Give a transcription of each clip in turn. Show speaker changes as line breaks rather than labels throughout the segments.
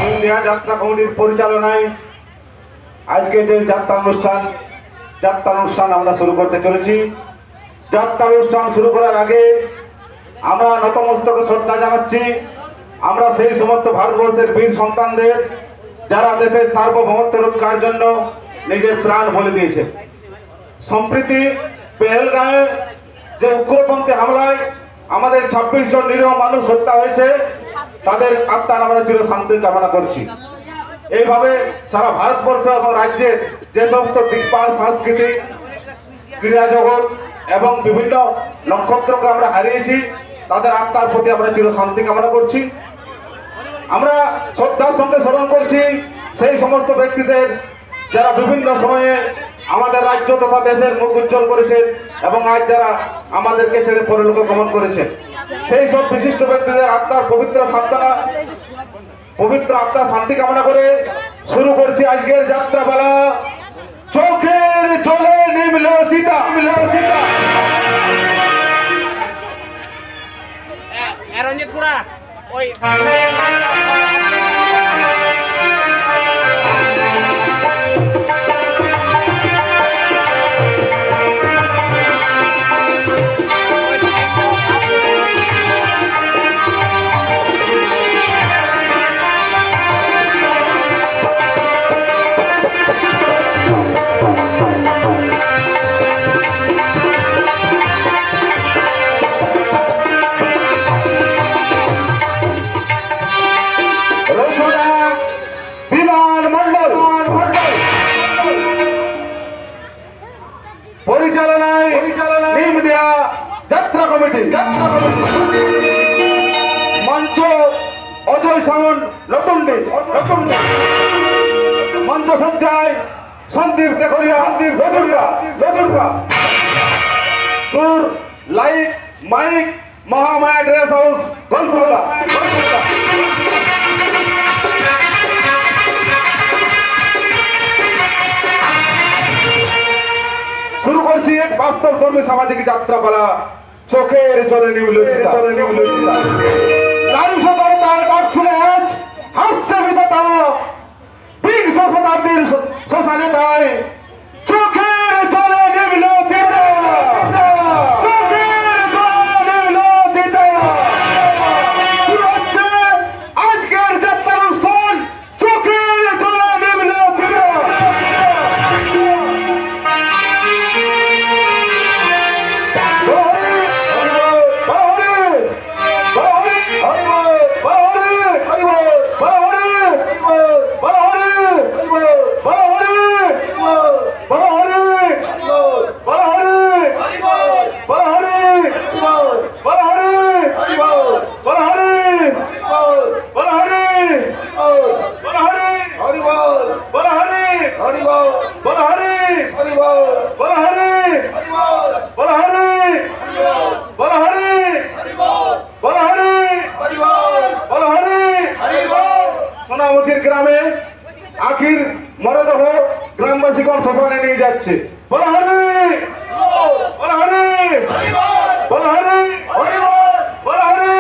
India যাত্রা কমিটির পরিচালনায় আজকে যে যাত্রা অনুষ্ঠান আমরা শুরু করতে চলেছি। যাত্রা অনুষ্ঠান শুরু করার আগে আমরা নতমস্তকে শ্রদ্ধা জানাচ্ছি আমরা সেই সমস্ত ভারতবর্ষের বীর সন্তানদের যারা দেশের সার্বভৌমত্ব রক্ষার জন্য নিজের প্রাণ বলে দিয়েছে। সম্প্রতি পেহেলগাঁয়ে যে উগ্রপন্থী হামলায় আমাদের 26 জন নিরীহ মানুষ হত্যা হয়েছে, তাদের আত্মার আমরা চির শান্তি কামনা করছি। এইভাবে সারা ভারতবর্ষ এবং রাজ্যের যে সমস্ত দিকপাল সাংস্কৃতিক ক্রীড়া জগৎ এবং বিভিন্ন নক্ষত্রকে আমরা হারিয়েছি, তাদের আত্মার প্রতি আমরা চির শান্তি কামনা করছি। আমরা শ্রদ্ধার সঙ্গে স্মরণ করছি সেই সমস্ত ব্যক্তিদের যারা বিভিন্ন সময়ে আমাদের রাজ্য তথা দেশের মুখ উজ্জ্বল করেছেন এবং আজ যারা আমাদেরকে ছেড়ে পরলোকে গমন করেছেন। সেই সব বিশিষ্ট ব্যক্তিদের আত্মার পবিত্র আত্মার শান্তি কামনা করে শুরু করছি আজকের যাত্রাপালা। চোখের জলে নিমল চিতা। পরিচালনায় ইন্ডিয়া যাত্রা কমিটি। মঞ্চ অজয় সামন নতুনডি। মঞ্চ সজ্জায় সন্দীপ দেখরিয়া, রতুরকা। সুর, light, mike Mahamaya dress house গোলপালা। শুরু করছি এক বাস্তব কর্মী সামাজিক যাত্রাপালা। চোখের জলে নিমল চিতা। নারী সততার ডাক শুনে আজ হাস্য বিধাতা বিংশ শতাব্দীর শ্মশানেতায় চোখের জলে নিমল চিতা। আজকের যাত্রা অনুষ্ঠান চোখের জলে নিমল চিতা। সোনামুখীর গ্রামে আখির মরদেহ গ্রামবাসীগণ শ্মশানে নিয়ে যাচ্ছে। বলা হরি বলা হরি বলা হরি বলা হরি।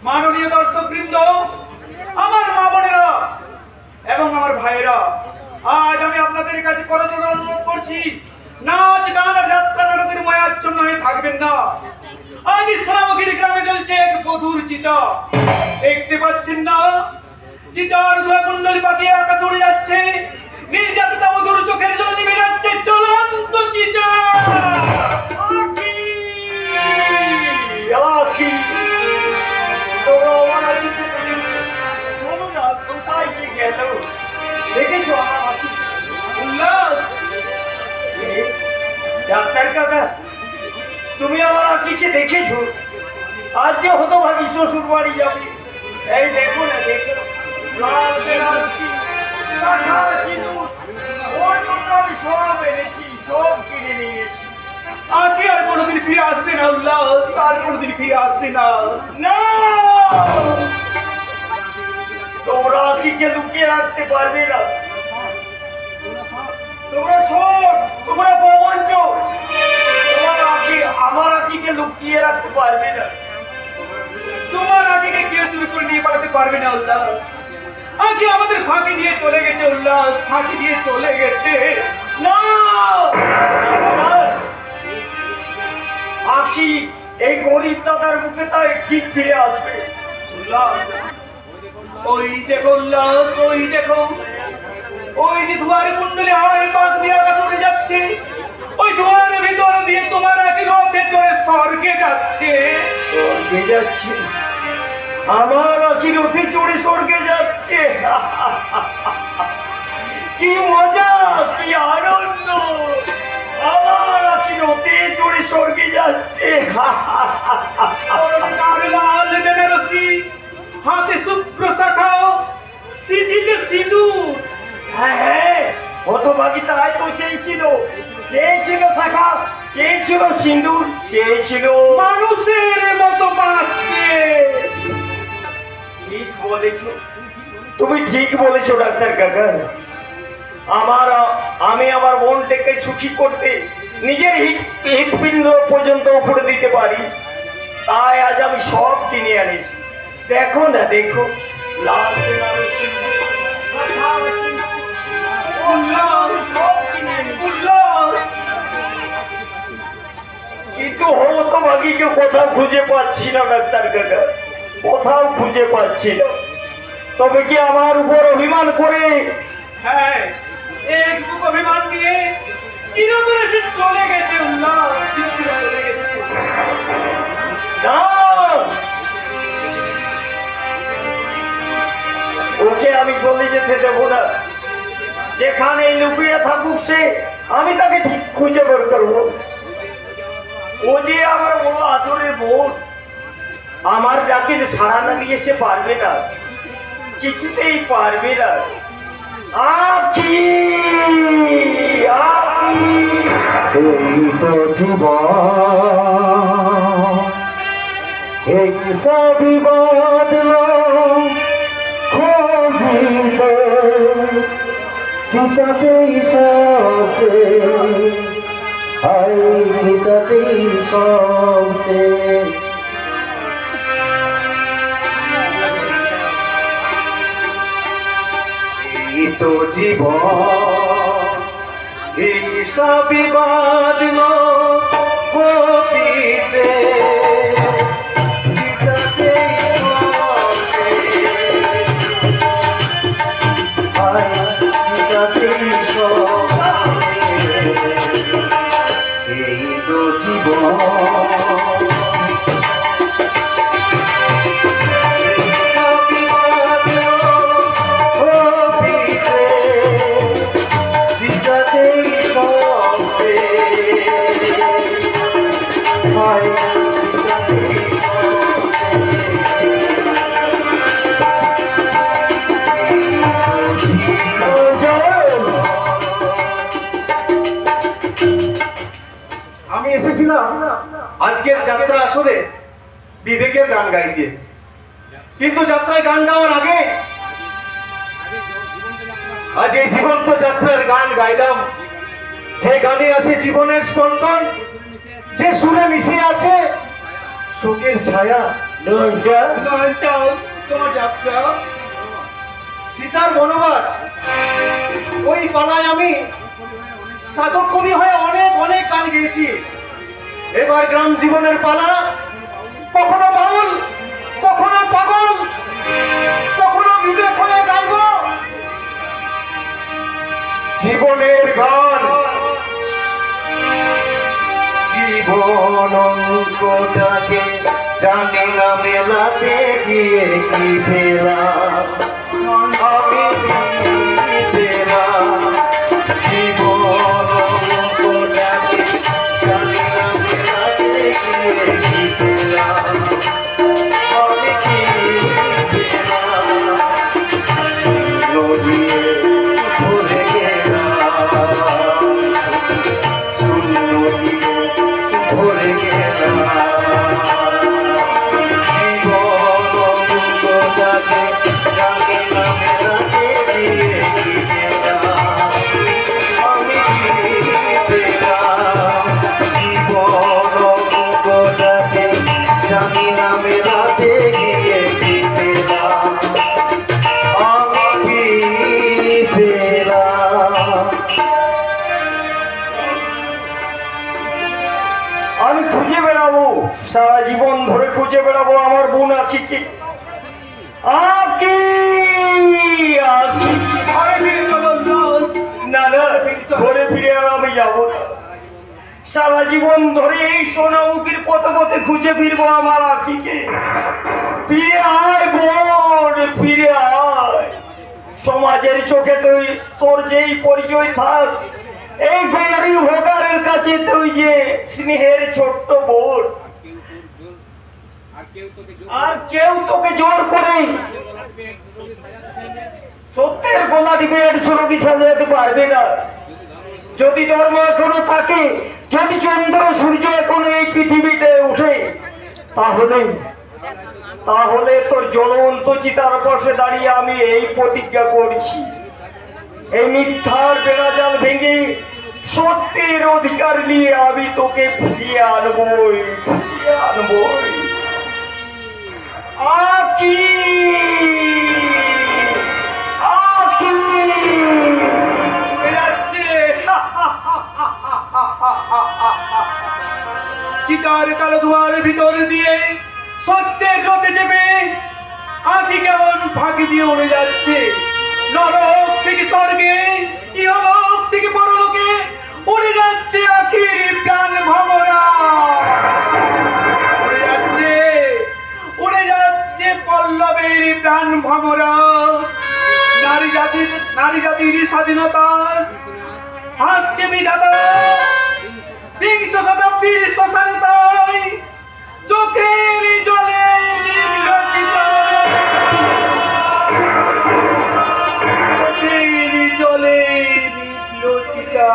মাননীয় দর্শক বৃন্দ, আমার মা বোনেরা এবং আমার ভাইয়েরা, আজ আমি আপনাদের কাছে করজোড়ে অনুরোধ করছি, নাচ গান আর যাত্রা নাটকের মায়াচ্ছন্ন হয়ে থাকবেন না। আজ সোনামুখীর গ্রামে চলছে এক বধুর চিতা। দেখতে পাচ্ছেন না, চিতার ধোয়া কুণ্ডলী পাকিয়ে আকাশ উড়ে যাচ্ছে। নির্যাতিতা বধুর চোখের জল নিভে যাচ্ছে চলন্ত চিতা। আঁকিকে দেখেছো? আজ যে হতভাগী শ্বশুর বাড়ি যাবে, এই দেখো না, দেখো লাল বেনারসি, শাখা সিঁদুর, ওর জন্য আমি সব এনেছি, সব কিনে নিয়ে এসেছি। আঁকি আর কোনোদিন ফিরে আসবে না উল্লাস, আর কোনোদিন ফিরে আসবে না। না, তোমরা আঁকিকে লুকিয়ে রাখতে পারবে না। তোমরা শোন, তোমরা প্রবঞ্চ, তোমার আঁকি আমার আঁকিকে লুকিয়ে রাখতে পারবে না। তোমার আঁকিকে কেউ চুরি করে নিয়ে পালাতে পারবে না উল্লাস। আঁকি আমাদের ফাঁকি দিয়ে চলে গেছে উল্লাস, ফাঁকি দিয়ে চলে গেছে। না, আঁকি এই গরিব দাদার মুখে তাই ঠিক ফিরে আসবে উল্লাস। ওই দেখো উল্লাস, ওই দেখো, ওই যে দুয়ারে কুণ্ডলে হাওয়ায় পাক দিয়ে আকাশ উড়ে যাচ্ছে, ওই দুয়ারের ভিতর দিয়ে তোমার আঁকি রথে চড়ে স্বর্গে যাচ্ছে। স্বর্গে যাচ্ছে? আমার আঁকি রথে চড়ে স্বর্গে যাচ্ছে? কি মজা, কি আনন্দ! আমার আঁকি রথে চড়ে স্বর্গে যাচ্ছে। লাল বেনারসি, হাতে শুভ্র শাখা, সিঁথিতে সিঁদুর। হ্যাঁ হ্যাঁ, হতভাগী তাই তো চেয়েছিল, চেয়েছিল শাখা, চেয়েছিল সিঁদুর, চেয়েছিল মানুষের মতো বাঁচতে। ঠিক বলেছ, তুমি ঠিক বলেছো ডাক্তার কাকা। আমি আমার মনটাকে সুখী করতে নিজের হৃৎপিণ্ড পর্যন্ত উপরে দিতে পারি, তাই আজ আমি সব কিনে আনিছি। দেখো না, দেখো লাল বেনারসি, শাখা সিঁদুর, সব কিনে উল্লাস। কিন্তু হতভাগীকে কোথাও খুঁজে পাচ্ছি না ডাক্তার কাকা, কোথাও খুঁজে পাচ্ছি না। তবে কি আমার উপর অভিমান করে? হ্যাঁ, এক বুক অভিমান দিয়ে চিরতরে সে চলে গেছে উল্লাস, চিরতরে চলে গেছে। না, ওকে আমি চলে যেতে দেবো না। যেখানে লুকিয়ে থাকুক সে, আমি তাকে ঠিক খুঁজে বের করবো। ও যে আমার বড় আদরের বোন, আমার ডাকে ছাড়া না দিয়ে সে পারবে না, কিছুতেই পারবে না। আঁকি, আঁকি,
এই তো জীবন, এই সবই বদলো খোঁজিতে, চিতাতেই সবসে, হাই চিতাতেই সবসে। এই তো জীবন, এই সবই বদলো গোপীতে, চিতাতেই সবসে, হাই চিতাতেই সবসে। এই তো জীবন,
আমি এসেছিলাম আজকের যাত্রা আসলে বিবেকের গান গাইতে, কিন্তু যাত্রায় গান গাওয়ার আগে আজ এই জীবন্ত যাত্রার গান গাইলাম। যে গানে আছে জীবনের স্পন্দন, যে সুরে মিশে আছে শোকের ছায়া।
তোমার যাত্রা
সীতার বনবাস, ওই পালায় আমি সাধক কবি হয়ে অনেক অনেক গান গেয়েছি। এবার গ্রাম জীবনের পালা, কখনো বাউল, কখনো পাগল, কখনো বিবেক হয়ে গাইব জীবনের গান।
জীবন অঙ্কটাকে জানি না মেলাতে গিয়ে কি পেলাম, আমি কি পেলাম। জীবন অঙ্কটাকে জানি না মেলাতে গিয়ে না মেলাতে গিয়ে কি পেলাম আমি কি পেলাম
আমি খুঁজে বেড়াবো, সারা জীবন ধরে খুঁজে বেড়াবো আমার বোন আছে কি। না না, ঘরে ফিরে আর আমি যাবো না। সারা জীবন ধরে এই সোনামুখীর পথে পথে খুঁজে ফিরবো আমার আখিকে। ফিরে আয় বোন, ফিরে আয়। সমাজের চোখে তুই তোর যেই পরিচয় থাক, এই গরিব ভোটারের কাছে তুই যে স্নেহের ছোট্ট বোন, আর কেউ তোকে জোর করে সত্যের গোলাটি পেট সুরক্ষি সাজাতে পারবে না। যদি ধর্ম এখনো থাকে, যদি চন্দ্র সূর্য এখনো এই পৃথিবীতে উঠে, তাহলে তোর জ্বলন্ত চিতার পাশে দাঁড়িয়ে আমি এই প্রতিজ্ঞা করছি, এই মিথ্যার বেড়াজাল ভেঙে সত্যের অধিকার নিয়ে আমি তোকে ফিরিয়ে আনবই, ফিরিয়ে আনবই। আকি আকি যাচ্ছে চিতার কালো ধোয়ার ভিতর দিয়ে সত্যের রথে চেপে আকি কেমন ফাঁকি দিয়ে উড়ে যাচ্ছে। নরক থেকে স্বর্গে, ইহলোক থেকে পরলোকে উড়ে যাচ্ছে আখির প্রাণ ভমরা। উড়ে যাচ্ছে পল্লবের প্রাণ ভমরা। নারী জাতির স্বাধীনতা হাসছে বিধাতা। বিংশ শতাব্দীর শ্মশানতায় চোখের জলে নির্লজ্জিত, চোখের জলে নির্লজ্জিতা।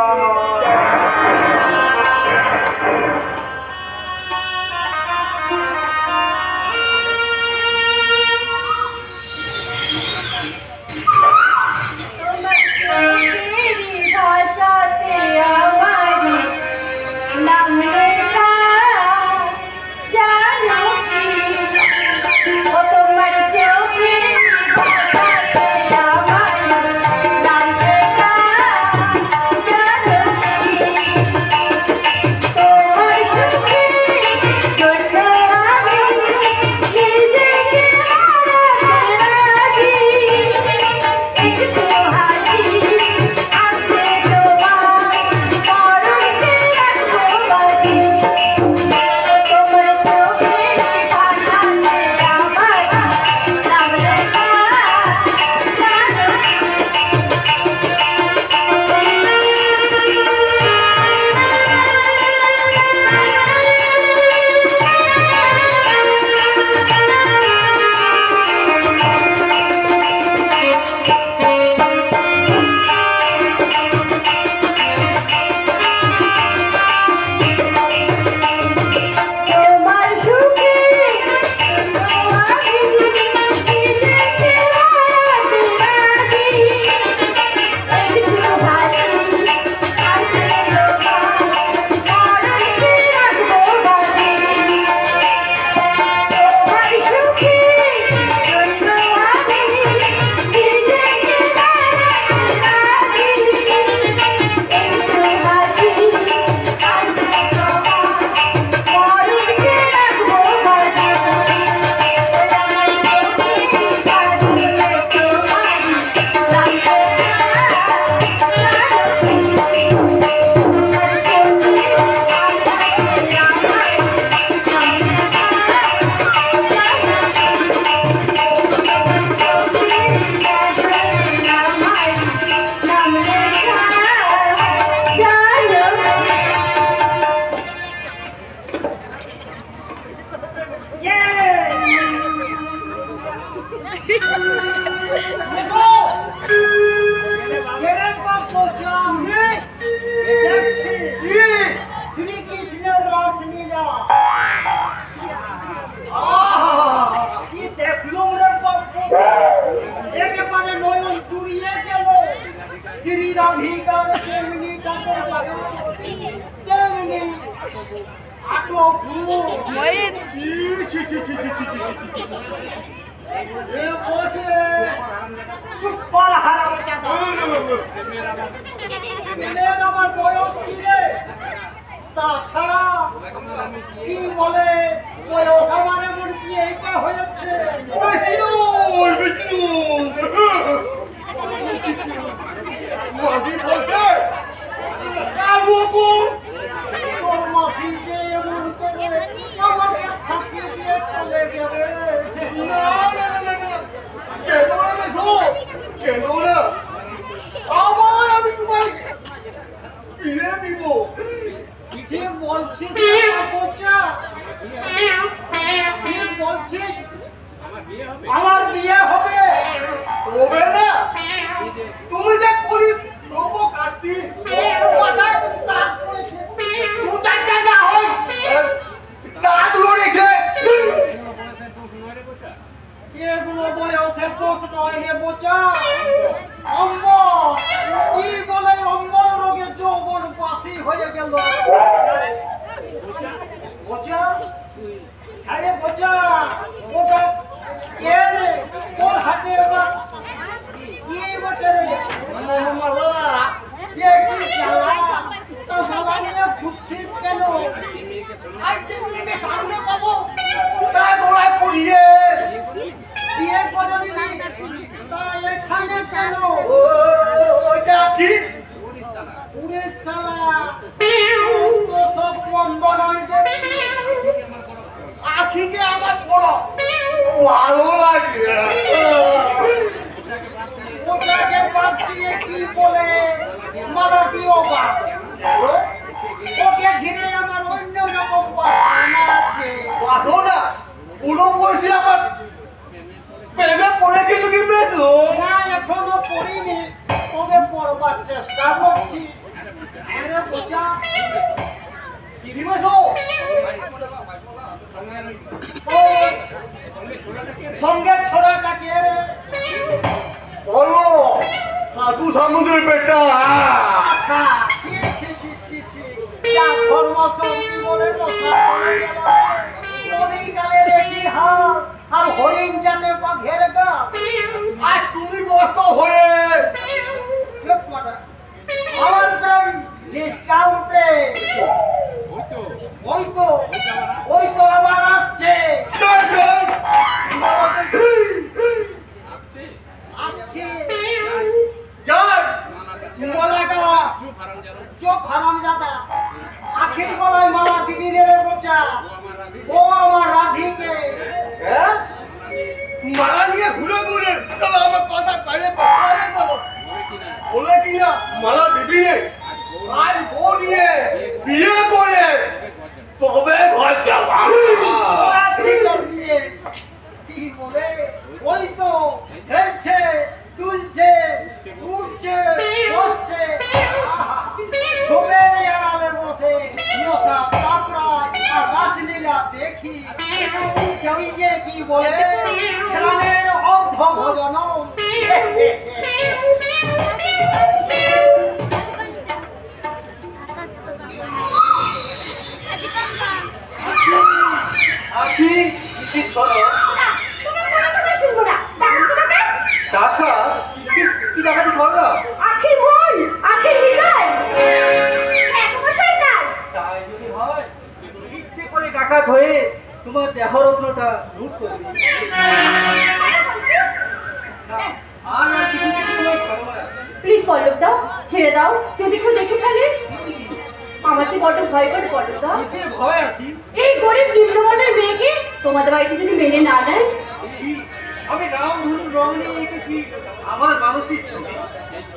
শ্রীকৃষ্ণের রাসলীলা কি দেখলুম রে বাপু, একেবারে নয়ন জুড়িয়ে গেল। শ্রী রাধিকার তেমনি কাপড় তেমনি আটো পুরো এ বসে চুপ কর হারাবে চাঁদা মেয়ের আমার বয়স কি রে তাছাড়া কি বলে বয়স আমার এমন কি এইটা হয়েছে তোর মাসি যে এমন করে আমাকে ফাঁকি দিয়ে চলে গেলে
আবার আমি তোমায় ফিরে দিব।
ঠিক বলছিস বোচা ঠিক বলছিস আমার বিয়ে হবে
হবে না, তুমি যে করি লোবো কাটি
হঠাৎ তাক করেছে
দু চারটা যা হয় দাঁত লড়েছে।
এগুলো বয়সের দোষ নয় রে বোচা অম্বল কি বলে অম্বল রোগে যৌবন বাসি হয়ে গেল বোচা আরে বোচা ওটা কে রে তোর হাতে ওটা কি বটে রে মালা কে কি চালা তা মালা নিয়ে ঘুরছিস কেন আজ দিনে সামনে পাবো
তা গোড়ায় পড়িয়ে
বিয়ে করে দিবি তা এখানে কেন
ওইটা কি
পুরে সালা তো সব মন্দ নয় দেখি
আখিকে আমার বড় ভালো লাগে।
ওটাকে বাদ দিয়ে কি বলে মালা দিও বা ওকে ঘিরে আমার অন্য রকম বাসনা আছে
বাসনা পুরো বয়সে আবার প্রেমে পড়েছিল কি মেয়েছো?
না এখনো পড়িনি তবে পড়বার চেষ্টা করছি আরে বোঝা
কি মেয়েছো?
সঙ্গে ছোড়াটা কে রে
বলো সাধু সমুদ্রের বেটা।
আচ্ছা ছি ছি ছি ছি ছি যা ধর্ম সঙ্গী বলে বসা চলে গেল হরিণ গালে দেখি হাল আর হরিণ যাতে বাঘের গা
আর তুমি বস্ত হয়ে
আমার প্রেম ডিসকাউন্টে ওই তো আবার আসছে আসছে
যার মালাটা
চোখ হারামজাদা আখির গলায় মালা দিবি রে বোচা ও আমার রাধিকে
হ্যাঁ? মালা নিয়ে ঘুরে ঘুরে তাহলে আমার কথা কাজে পাঠালে বলো বলে কিনা মালা দিবি রে আজ বউ নিয়ে বিয়ে করে তবে ঘর যাওয়া।
করাচ্ছি তোর বিয়ে কি বলে ওই তো খেলছে তুলছে উঠছে বসছে ছোপের আড়ালে বসে মশা কাপড়ায় আর রাসলীলা দেখি কেউ যে কি বলে খেলানের অর্ধ ভোজন
আখি কি করো টাকা কি টাকাটি করো তাই যদি হয় ইচ্ছে করে ডাকাত হয়ে তোমার দেহরত্নটা লুট করবে আর কিছু কিছু তোমার করো না।
প্লিজ পল্লব দাও ছেড়ে দাও যদি কেউ দেখে ফেলে আমাকে বড্ড ভয় করে পল্লব দাও
কিসের ভয় আছি?
এই গরিব নিম্নমানের মেয়েকে তোমাদের বাড়িতে যদি মেনে না নেয়
কি? আমি রামধনুর রং নিয়ে এঁকেছি আমার মানসিক ছবি।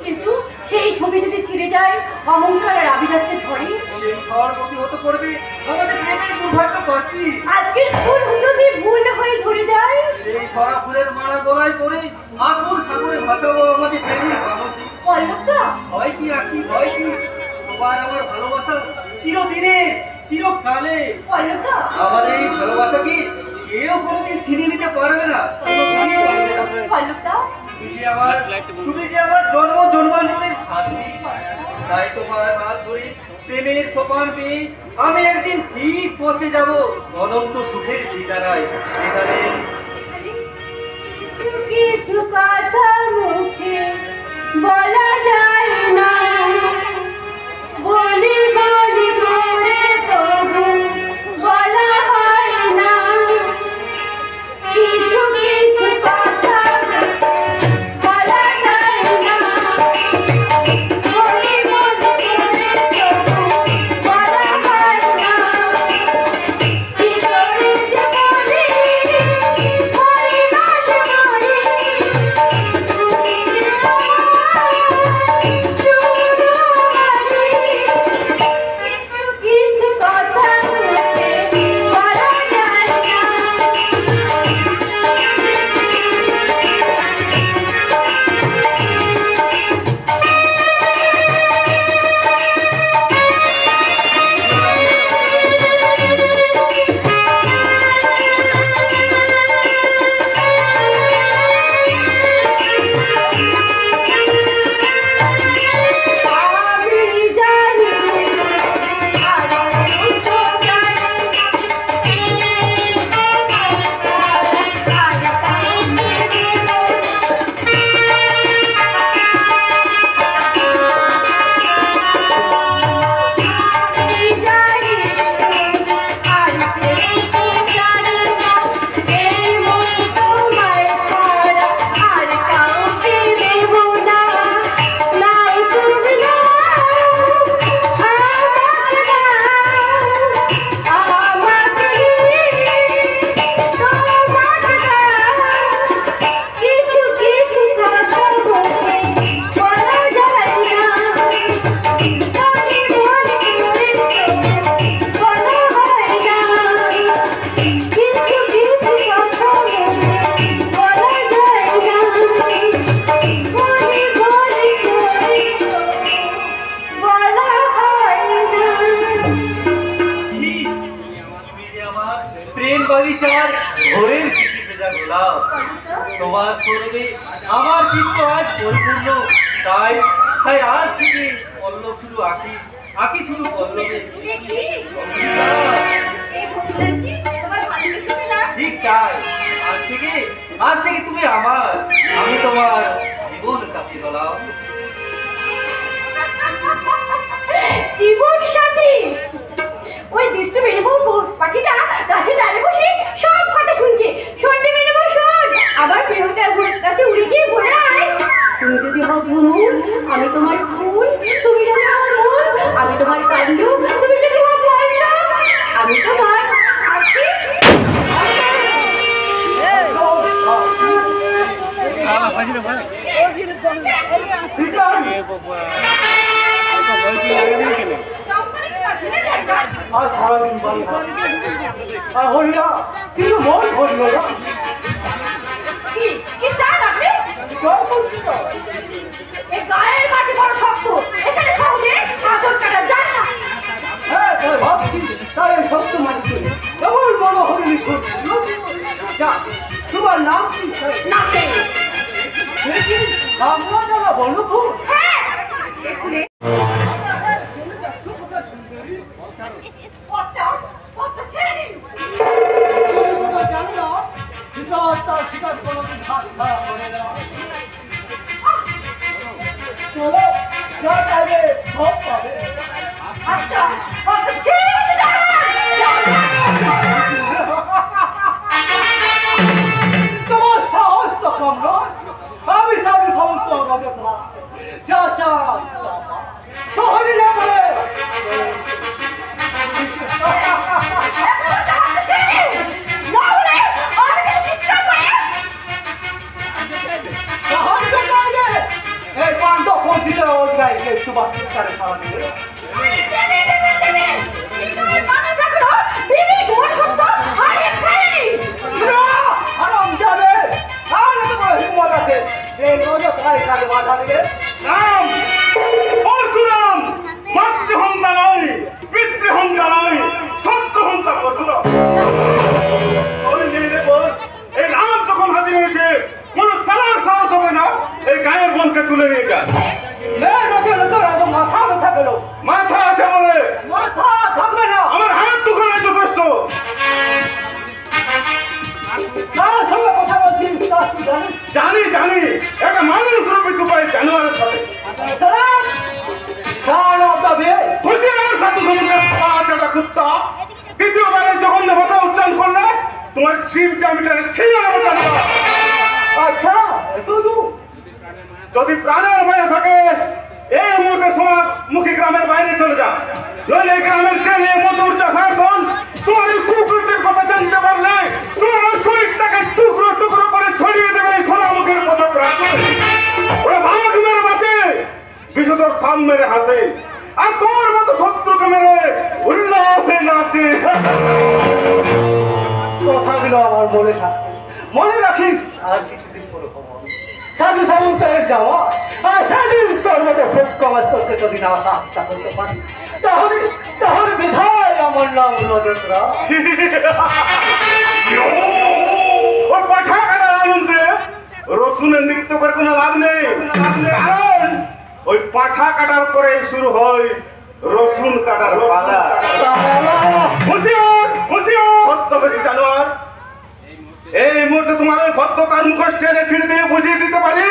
কিন্তু সেই ছবি যদি ছিঁড়ে যায় অহংকার আর আভিজাত্যের ঝড়ে
সেই ঝড় প্রতিহত করবে আমাদের প্রেমের দুর্ভাগ্য পাচ্ছি।
আজকের ফুল যদি ভুল হয়ে ঝরে যায়
এই ছড়া ফুলের মালা গলায় করে আকুল সাগরে ভাসাবো আমাদের প্রেমের মানসিক।
পল্লব দা
হয় কি আখি হয় কি তোমার আমার ভালোবাসা চিরদিনে চিরকালে।
পল্লব দা
আমাদের এই ভালোবাসা কি কেউ কোনোদিন ছিনিয়ে নিতে পারবে না।
পল্লব দা
তুমি যে আমার জন্ম জন্মান্তরের সাথী, তাই তোমার হাত ধরে প্রেমের সোপান পেয়ে আমি একদিন ঠিক পৌঁছে যাব অনন্ত সুখের ঠিকানায়। এখানে
কিছু কথা মুখে বলা যায় না, বলি বলি করে তবু বলা হয় না। কিছু কিছু কথা বলা যায় না, বলি বলি করে তবু বলা হয় না। কি করে যে বলি বলি না যে বলি, কিছু কথা মুখে বলা যায় না। আমি জানি আরে তো জানি আমি জানি আর কেউ তো জানে না, এই মন তোমায় ছাড়া আর কাউকে দেব না। নাই তুমি না আমাকে না, আমাকে তোমাকে না। কিছু কিছু কথা বলে বলা যায় না, বলি বলি করে বলা হয় না। কিছু কিছু কথা বলে বলা যায় না, বলি বলি করে বলা হয় না।
তুমি যে আমার প্রেম বাগিচার ভোরের শিশি ভেজা গোলাপ। তোমার করবে আমার চিত্ত আজ পরিপূর্ণ। তাই তাই আজ থেকে পল্লব শুধু আঁকি, আঁকি শুধু পল্লবে।
দেখি এই কবিতা কি তোমার ভালোবেসে না?
ঠিক তাই, আজ থেকে তুমি আমার, আমি তোমার জীবন সাথী গোলাপ।
জীবন সাথী ওই দৃশ্য মেরে পাখিটা গাছে ডালে বসে সব কথা শুনছে। শুনতে মেরে শোন, আবার প্রেমটার কাছে উড়ে গিয়ে বলে আয়, তুমি যদি হও ফুল আমি তোমার ফুল, তুমি যদি হও মন আমি তোমার কাণ্ড, তুমি যদি হও পয়সা আমি তোমার আশি।
আর সারাদিন বাড়ি আর হরিয়া কিন্তু মন ভরল না।
কি কি চান আপনি? এই গায়ের মাটি বড় শক্ত, এখানে সহজে আদর কাটা যায় না।
হ্যাঁ তাই ভাবছি, তাই এই সত্য মানুষ এমন বড় হরিণী যা তোমার নাম কি?
নাচে
আমরা যারা বলো তো
হ্যাঁ এখানে পথটা পথটা ছেড়ে দিন।
জানো না শিকার কোনো হাত ছাড়া করে না। চলো যা চাইবে সব পাবে।
আচ্ছা পথটা ছেড়ে দিতে
তোমার সাহস তো কম নয়। আমি সাথে সমস্ত যা চাই সহজে না বলে সাহায্য করবে এই পান্ড পৌঁছিতে ওই একটু বাচ্চা করে খাওয়া দিবে। আরাম যাবে আর এত বড় হিম্মত আছে এই রোজ তাই কাজে বাধা দিবে। রাম পরশুরাম মাতৃহন্তা নয়, পিতৃহন্তা নয়, সত্যহন্তা পরশুরাম। ওই নিয়ে দেখো এই রাম যখন হাজির হয়েছে কোন সালার সাহস হবে না এই গায়ের বনকে তুলে নিয়ে যান। মাথা ব্যথা গেল, মাথা আছে বলে
তুই জানিস?
জানি জানি, একটা মানুষ রূপী দুপায় জানোয়ারের সাথে বুঝি আমার সাধু সমুদ্রের পাঁচটা কুত্তা দ্বিতীয়বারে জঘন্য ভাষা উচ্চারণ করলে তোমার জীব জামিটারে ছিল না।
আচ্ছা
যদি প্রাণের ভয়ে থাকে এই মুহূর্তে সময় মুখী গ্রামের বাইরে চলে যাও, নইলে এই গ্রামের যে নিয়ে মধুর চাষার দল তোমার এই কুকুরদের কথা জানতে পারলে তোমার ওই শরীরটাকে টুকরো টুকরো করে ছড়িয়ে দেবে এই সোনামুখের মতো প্রাণ। ওরা ভাগ মেরে বাঁচে, বিশুদ্ধর সাম মেরে হাসে, আর তোমার মতো শত্রুকে মেরে উল্লাসে নাচে।
কথাগুলো আমার মনে থাকে, মনে রাখিস। আর কিছুদিন পরে খবর সাধু সামন্তের যাওয়া, আর সেদিন তোর মতো ভোগ কমাস করতে যদি না সাহসটা করতে পারি, তাহলে তাহলে বিধায় আমার নাম নজরা।
ওই পাঠা কাটার আনন্দে রসুনের নৃত্য করে কোনো লাভ নেই, কারণ ওই পাঠা কাটার পরে শুরু হয় রসুন কাটার পালা। সত্য বেশি জানোয়ার, এই মুহূর্তে তোমার ওই ভদ্রতার মুখোশ টেনে ছিঁড়ে দিয়ে বুঝিয়ে দিতে পারি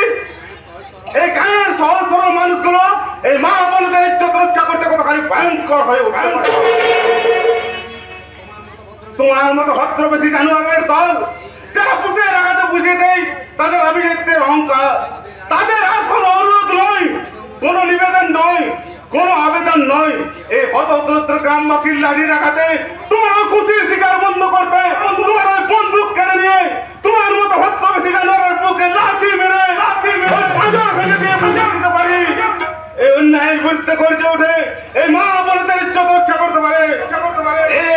এই গায়ের সহজ সরল মানুষগুলো এই মা বোনদের ইজ্জত রক্ষা করতে কতখানি ভয়ঙ্কর হয়ে উঠে। তোমার মতো ভদ্রবেশী জানোয়ারের দল যারা বুকের আঘাতে বুঝিয়ে দেয় তাদের অভিনেত্রীর অহংকার, তাদের আর কোনো অনুরোধ নয়, কোনো নিবেদন নয়, কোনো আবেদন নয়, এই হতদরিদ্র গ্রামবাসীর লাঠির আঘাতে তোমার ওই কুচির শিকার বন্ধ করতে তোমার ওই বন্দুক কেড়ে নিয়ে তোমার মতো ভদ্রবেশী জানোয়ারের বুকে লাঠি মেরে পাঁজর ভেঙে দিয়ে বুঝিয়ে দিতে পারি এই অন্যায়ের বিরুদ্ধে গর্জে ওঠে এই মা বোনদের ইজ্জত রক্ষা করতে পারে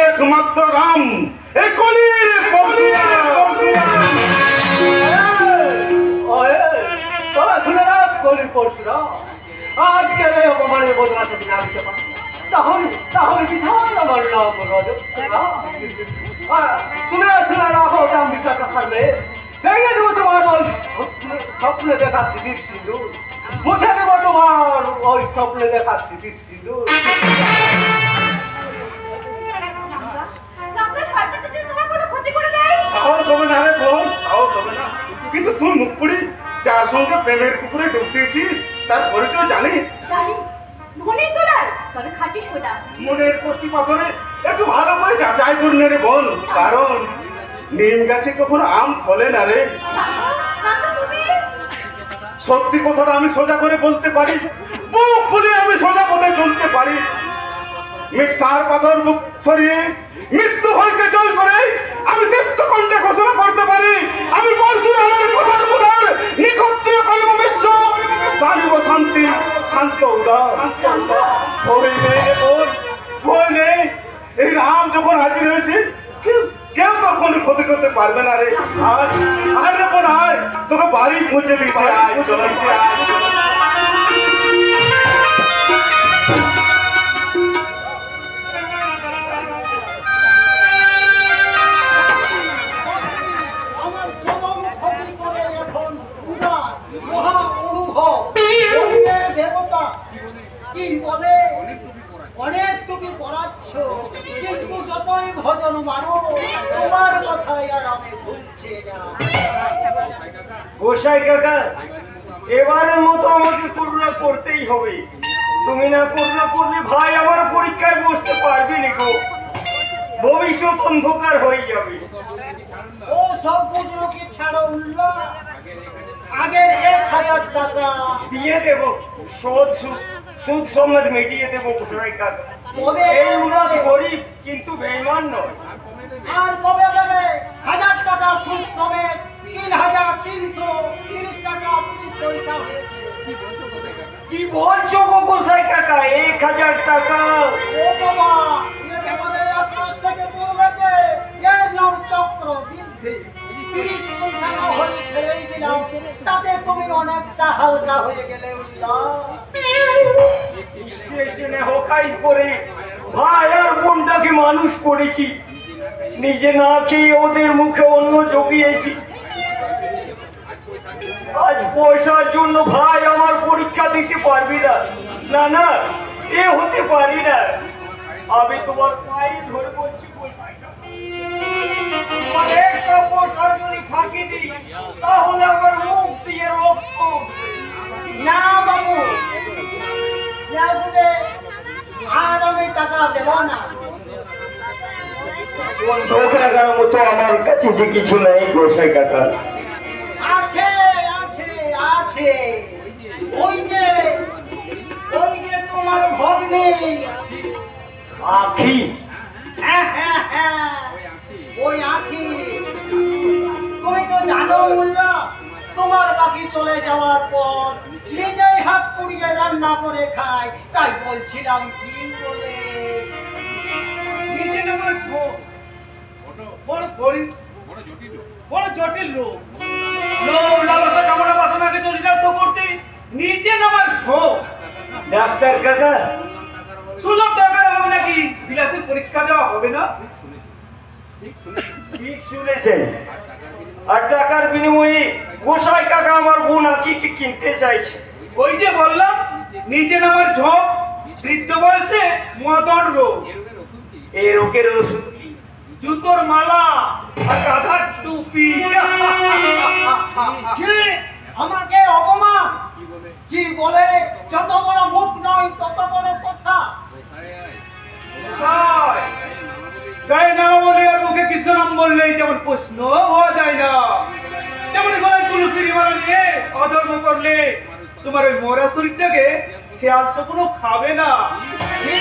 একমাত্র রাম, এই কলির
তোরা শুনে রাখ, কলির পরশুরা আজকের এই অপমানের বদলা যদি না দিতে পারি, তাহলে তাহলে বিধান আমার নাম রজত। তুমি শুনে রাখো দাম বিচারটা থাকবে, ভেঙে দেবো তোমার ওই স্বপ্নে দেখা স্মৃতির সিঁদুর, মুছে দেবো তোমার ওই স্বপ্নে দেখা স্মৃতির সিঁদুর।
সাহস হবে না রে বোন, সাহস হবে না, কিন্তু তুই মুখ পুড়ি যার সঙ্গে প্রেমের পুকুরে ডুব দিয়েছিস তার পরিচয় জানিস? মনের কষ্টি পাথরে একটু ভালো করে যাচাই করে নে রে বোন, কারণ নিম গাছে কখনো আম ফলে না রে। সত্যি কথাটা আমি সোজা করে বলতে পারি, বুক ফুলে আমি সোজা পথে চলতে পারি, মিথ্যার পাথর বুক সরিয়ে মৃত্যু ভয়কে জয় করে আমি দীপ্ত কণ্ঠে ঘোষণা করতে পারি আমি পরশুরামের কথার মুখার নিক্ষত্রিয় করিব বিশ্ব, জানিব শান্তি শান্ত উদয়। ভয় নেই রে বোন, ভয় নেই, এই রাম যখন হাজির হয়েছে কেউ তোর কোনো ক্ষতি করতে পারবে না রে। আয় রে বোন আয়, তোকে বাড়ি পৌঁছে দিয়েছে, আয় চলে আয়।
আমার চরম ক্ষতি করে এখন উদার মহা অনুভব কলিদের দেবতা কি বলে, অনেক তুমি পড়াচ্ছ, কিন্তু যতই ভজন মারো তোমার কথাই আর আমি ভুলছি না।
গোসাই কাকা, এবারের মতো আমাকে করুণা করতেই হবে, তুমি না করুণা করলে ভাই আমার পরীক্ষায় বসতে পারবি নি গো, ভবিষ্যৎ অন্ধকার হয়ে যাবে।
ও সব বুঝলো কি ছাড়ো উল্লাস, আগের 1000 টাকা
দিয়ে দেব, সুদ সমেত মিটিয়ে দেবো গোসাই কাকা। এই উল্লাস গরিব কিন্তু বেঈমান নয়।
আর কবে দেবে 1000 টাকা সুদ সমেত 3330 টাকা 30 পয়সা হয়েছে।
কি বলছো গো গোসাই কাকা, 1000 টাকা?
ও বাবা, একেবারে আকাশ থেকে পড়বে যে এর নাম চক্র বৃদ্ধি। 30 পয়সা না হলে ছেড়েই দিলাম, তাতে তুমি অনেকটা হালকা হয়ে গেলে উল্লাস।
স্টেশনে হকাই করে ভাই আর বোনটাকে মানুষ করেছি, নিজে না খেয়ে ওদের মুখে অন্ন জগিয়েছি, আজ পয়সার জন্য ভাই আমার পরীক্ষা দিতে পারবি না, না না এ হতে পারি না। আমি তোমার পায়ে ধরে বলছি গোসাই কাকা, তোমার একটা পয়সা যদি ফাঁকি দিই তাহলে ধোক রাখার মতো আমার কাছে যে কিছু নেই গোসাই কাকা।
আছে আছে আছে, ওই যে তোমার ভগ্নী
আখি,
হ্যাঁ হ্যাঁ হ্যাঁ, ওই আখি। তুমি তো জানো মুল্লা, তোমার বাকি চলে যাওয়ার পর নিজেই হাত পুড়িয়ে রান্না করে খায়। তাই বলছিলাম কি বলে,
নিচে নামার ঝোঁক বড় গরিব, বড় জটিল রোগ। লোভ লালসা কামনা বাসনাকে চরিতার্থ করতে নিচে নামার ঝোঁক।
ডাক্তার কাকা,
সুলভ টাকার হবে নাকি বিলাসের পরীক্ষা দেওয়া হবে না?
ঠিক শুনেছেন। আর টাকার বিনিময়ে গোসাই কাকা আমার বোন আখিকে কিনতে চাইছে।
ওই যে বললাম নিচে নামার ঝোঁক, বৃদ্ধ বয়সে মদন রোগ।
এই রোগের ওষুধ কি?
জুতোর মালা আর গাধার টুপি।
কি আমাকে অপমান কি বলে? যত বড় মুখ নয় তত বড় কথা।
স্যার, গায়ে না বলে আর মুখে কৃষ্ণ নাম বললেই যেমন প্রশ্ন হওয়া যায় না, তেমনি গলায় তুলসির মালা নিয়ে অধর্ম করলে তোমার ওই মরা শরীরটাকে শেয়াল শকুনও খাবে না।
কি?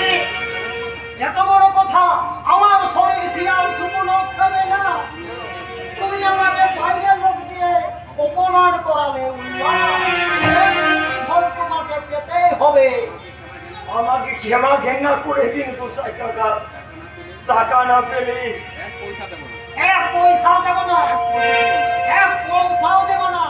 এত বড় কথা? আমার শরীর শিয়াল শুকনো খাবে না? তুমি আমাকে বাইরের লোক দিয়ে অপমান করালে উল্লাস, এর প্রতিফল তোমাকে পেতে হবে।
আমাকে ক্ষমা ঘেন্না করে দিন গোসাই কাকা। টাকা না পেলে
এক পয়সাও দেব না, এক পয়সাও দেব না।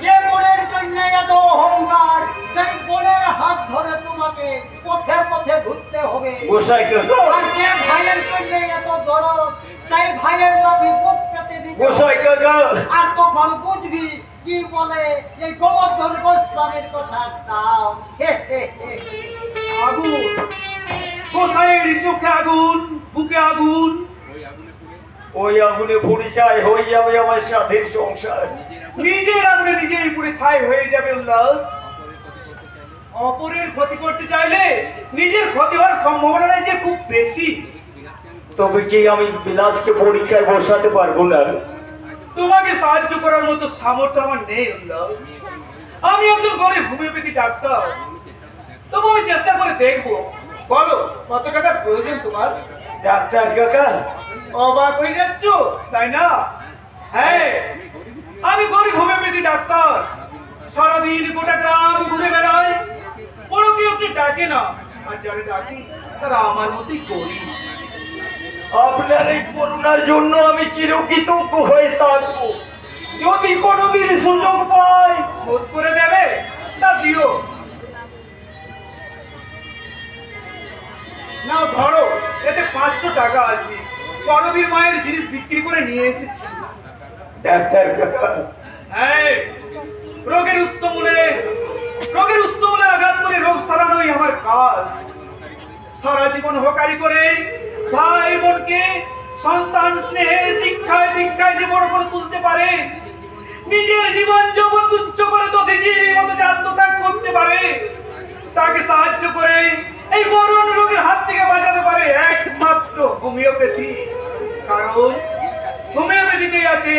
যে বোনের জন্য এত অহংকার, সেই বোনের হাত ধরে তোমাকে পথে পথে ঘুরতে হবে।
গোসাই কাকা,
আর যে ভাইয়ের জন্য এত দরদ, সেই ভাইয়ের লোভে বুক পেতে দিতে
গোসাই
হবে।
কাকা,
আর তখন বুঝবি কি বলে এই গোবর্ধন গোস্বামীর কথা। তাও
আগুন, গোসাইয়ের চোখে আগুন, বুকে আগুন।
ওই আগুনে পুড়ে ছাই হয়ে যাবে আমার সাধের সংসার।
নিজের আগুনে নিজেই পুড়ে ছাই হয়ে যাবে উল্লাস। অপরের ক্ষতি করতে চাইলে নিজের ক্ষতি হওয়ার সম্ভাবনা যে খুব বেশি।
তবে কি আমি বিলাসকে পরীক্ষায় বসাতে পারবো না?
তোমাকে সাহায্য করার মতো সামর্থ্য আমার নেই উল্লাস। আমি একজন গরিব হোমিওপ্যাথি ডাক্তার, তবু আমি চেষ্টা করে দেখবো। বলো কত টাকার প্রয়োজন তোমার?
ডাক্তার কাকা,
অবাক হয়ে যাচ্ছ তাই না? হ্যাঁ, আমি গরিব হোমিওপ্যাথি ডাক্তার। সারাদিন গোটা গ্রাম ঘুরে বেড়াই, কোনো কেউ আপনি ডাকে না। আর যারা ডাকি তারা আমার মতোই গরিব।
আপনার এই করুণার জন্য আমি চিরকৃতজ্ঞ হয়ে থাকবো। যদি কোনোদিন সুযোগ পাই,
শোধ করে দেবে তা দিও। নাও ধরো, এতে 500 টাকা আছে। করবীর মায়ের জিনিস বিক্রি করে নিয়ে এসেছি।
ডাক্তার কাকা,
হ্যাঁ, রোগের উৎস মূলে আঘাত করে রোগ সারানোই আমার কাজ। সারা জীবন হকারি করে ভাই বোনকে সন্তান স্নেহে শিক্ষায় দীক্ষায় যে বড় করে তুলতে পারে, নিজের জীবন যৌবন তুচ্ছ করে দধিজির মতো আত্মত্যাগ করতে পারে, তাকে সাহায্য করে এই মরণ রোগের হাত থেকে বাঁচাতে পারে একমাত্র হোমিওপ্যাথি। কারণ হোমিওপ্যাথিতেই আছে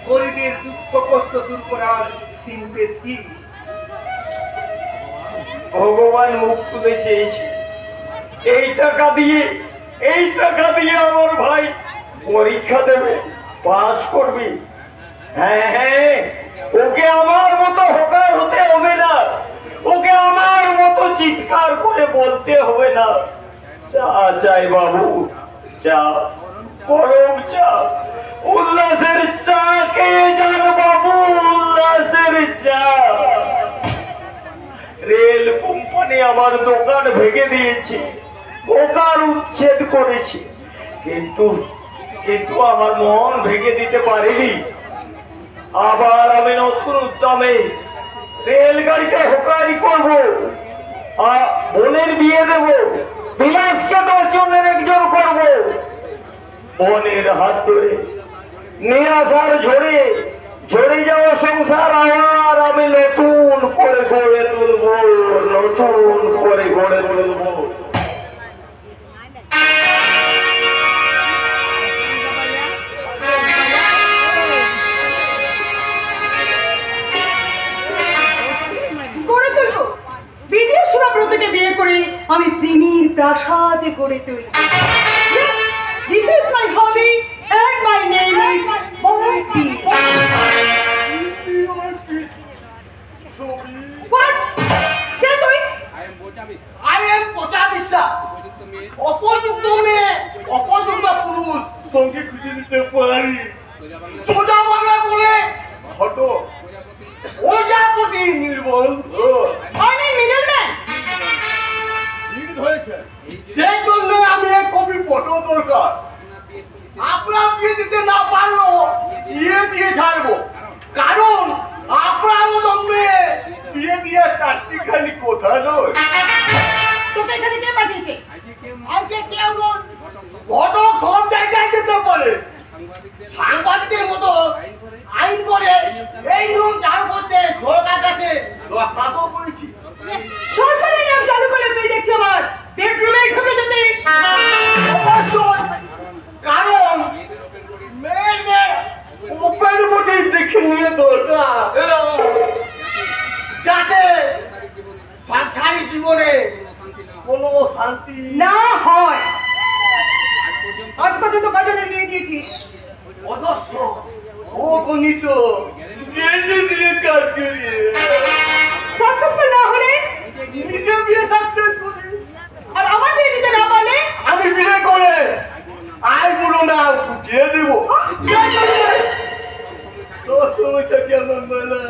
গরিবের দুঃখ কষ্ট দূর করার সিম্পেথি।
ভগবান মুখ তুলে চেয়েছে এই টাকা দিয়ে আমার ভাই পরীক্ষা দেবে, পাস করবি। হ্যাঁ হ্যাঁ, ওকে আমার মতো হকার হতে হবে না, ওকে আমার মতো চিৎকার করে বলতে হবে না চা চাই বাবু, চা, গরম চা, উল্লাসের চা খেয়ে যান বাবু, উল্লাসের চা। রেল কোম্পানি আমার দোকান ভেঙে দিয়েছে, দোকান উচ্ছেদ করেছে, কিন্তু আমার মন ভেঙে দিতে পারেনি। আবার আমি নতুন উদ্যমে রেলগাড়িতে হোকারি করব, আর বোনের বিয়ে দেব, বিলাসকে 10 জনের একজন করব। বোনের হাত ধরে নিরাশার ঝরে যাওয়া সংসার আবার আমি নতুন করে গড়ে তুলব।
প্রাসাদ গড়ে তুলি। This is my hobby and my name is Bobby. What? কে তুই?
I am পচা দিশা অপযুক্ত মেয়ে অপযুক্ত পুরুষ সঙ্গে খুঁজে নিতে পারি সোজা বাংলা বলে হটো ওজাপতি নির্বন্ধ
I'm a middleman.
সেই জন্য আমি এক কপি ফটো দরকার আপনার বিয়ে দিতে না পারলেও বিয়ে দিয়ে ছাড়বো কারণ আপনার মতো মেয়ে বিয়ে দিয়ে চারটি খালি কোথায় নয়
তোকে এখানে কে পাঠিয়েছে?
আজকে কেউ নয় ঘটক সব জায়গায় যেতে পারে সাংবাদিকের মতো আইন করে এই নিয়ম চালু করতে সরকার কাছে দরখাস্ত করেছি
সরকারের নিয়ম চালু করে তুই দেখছি আমার বেডরুমে ঢুকে যেতিস।
অবশ্যই কারণ মেয়েদের ওপেন বডি দেখে নিয়ে দরকার যাতে সংসারী জীবনে কোনো শান্তি
না হয় আজ পর্যন্ত কজনের বিয়ে দিয়েছিস?
অজস্র অগণিত জেনে দিয়ে কাজ করি
সাকসেসফুল না হলে
নিজে বিয়ে সাকসেস করি
আর আমার বিয়ে দিতে না পারলে
আমি বিয়ে করে আয় বুড়ো না বুঝিয়ে দেবো তোর সময়টা কেমন বলা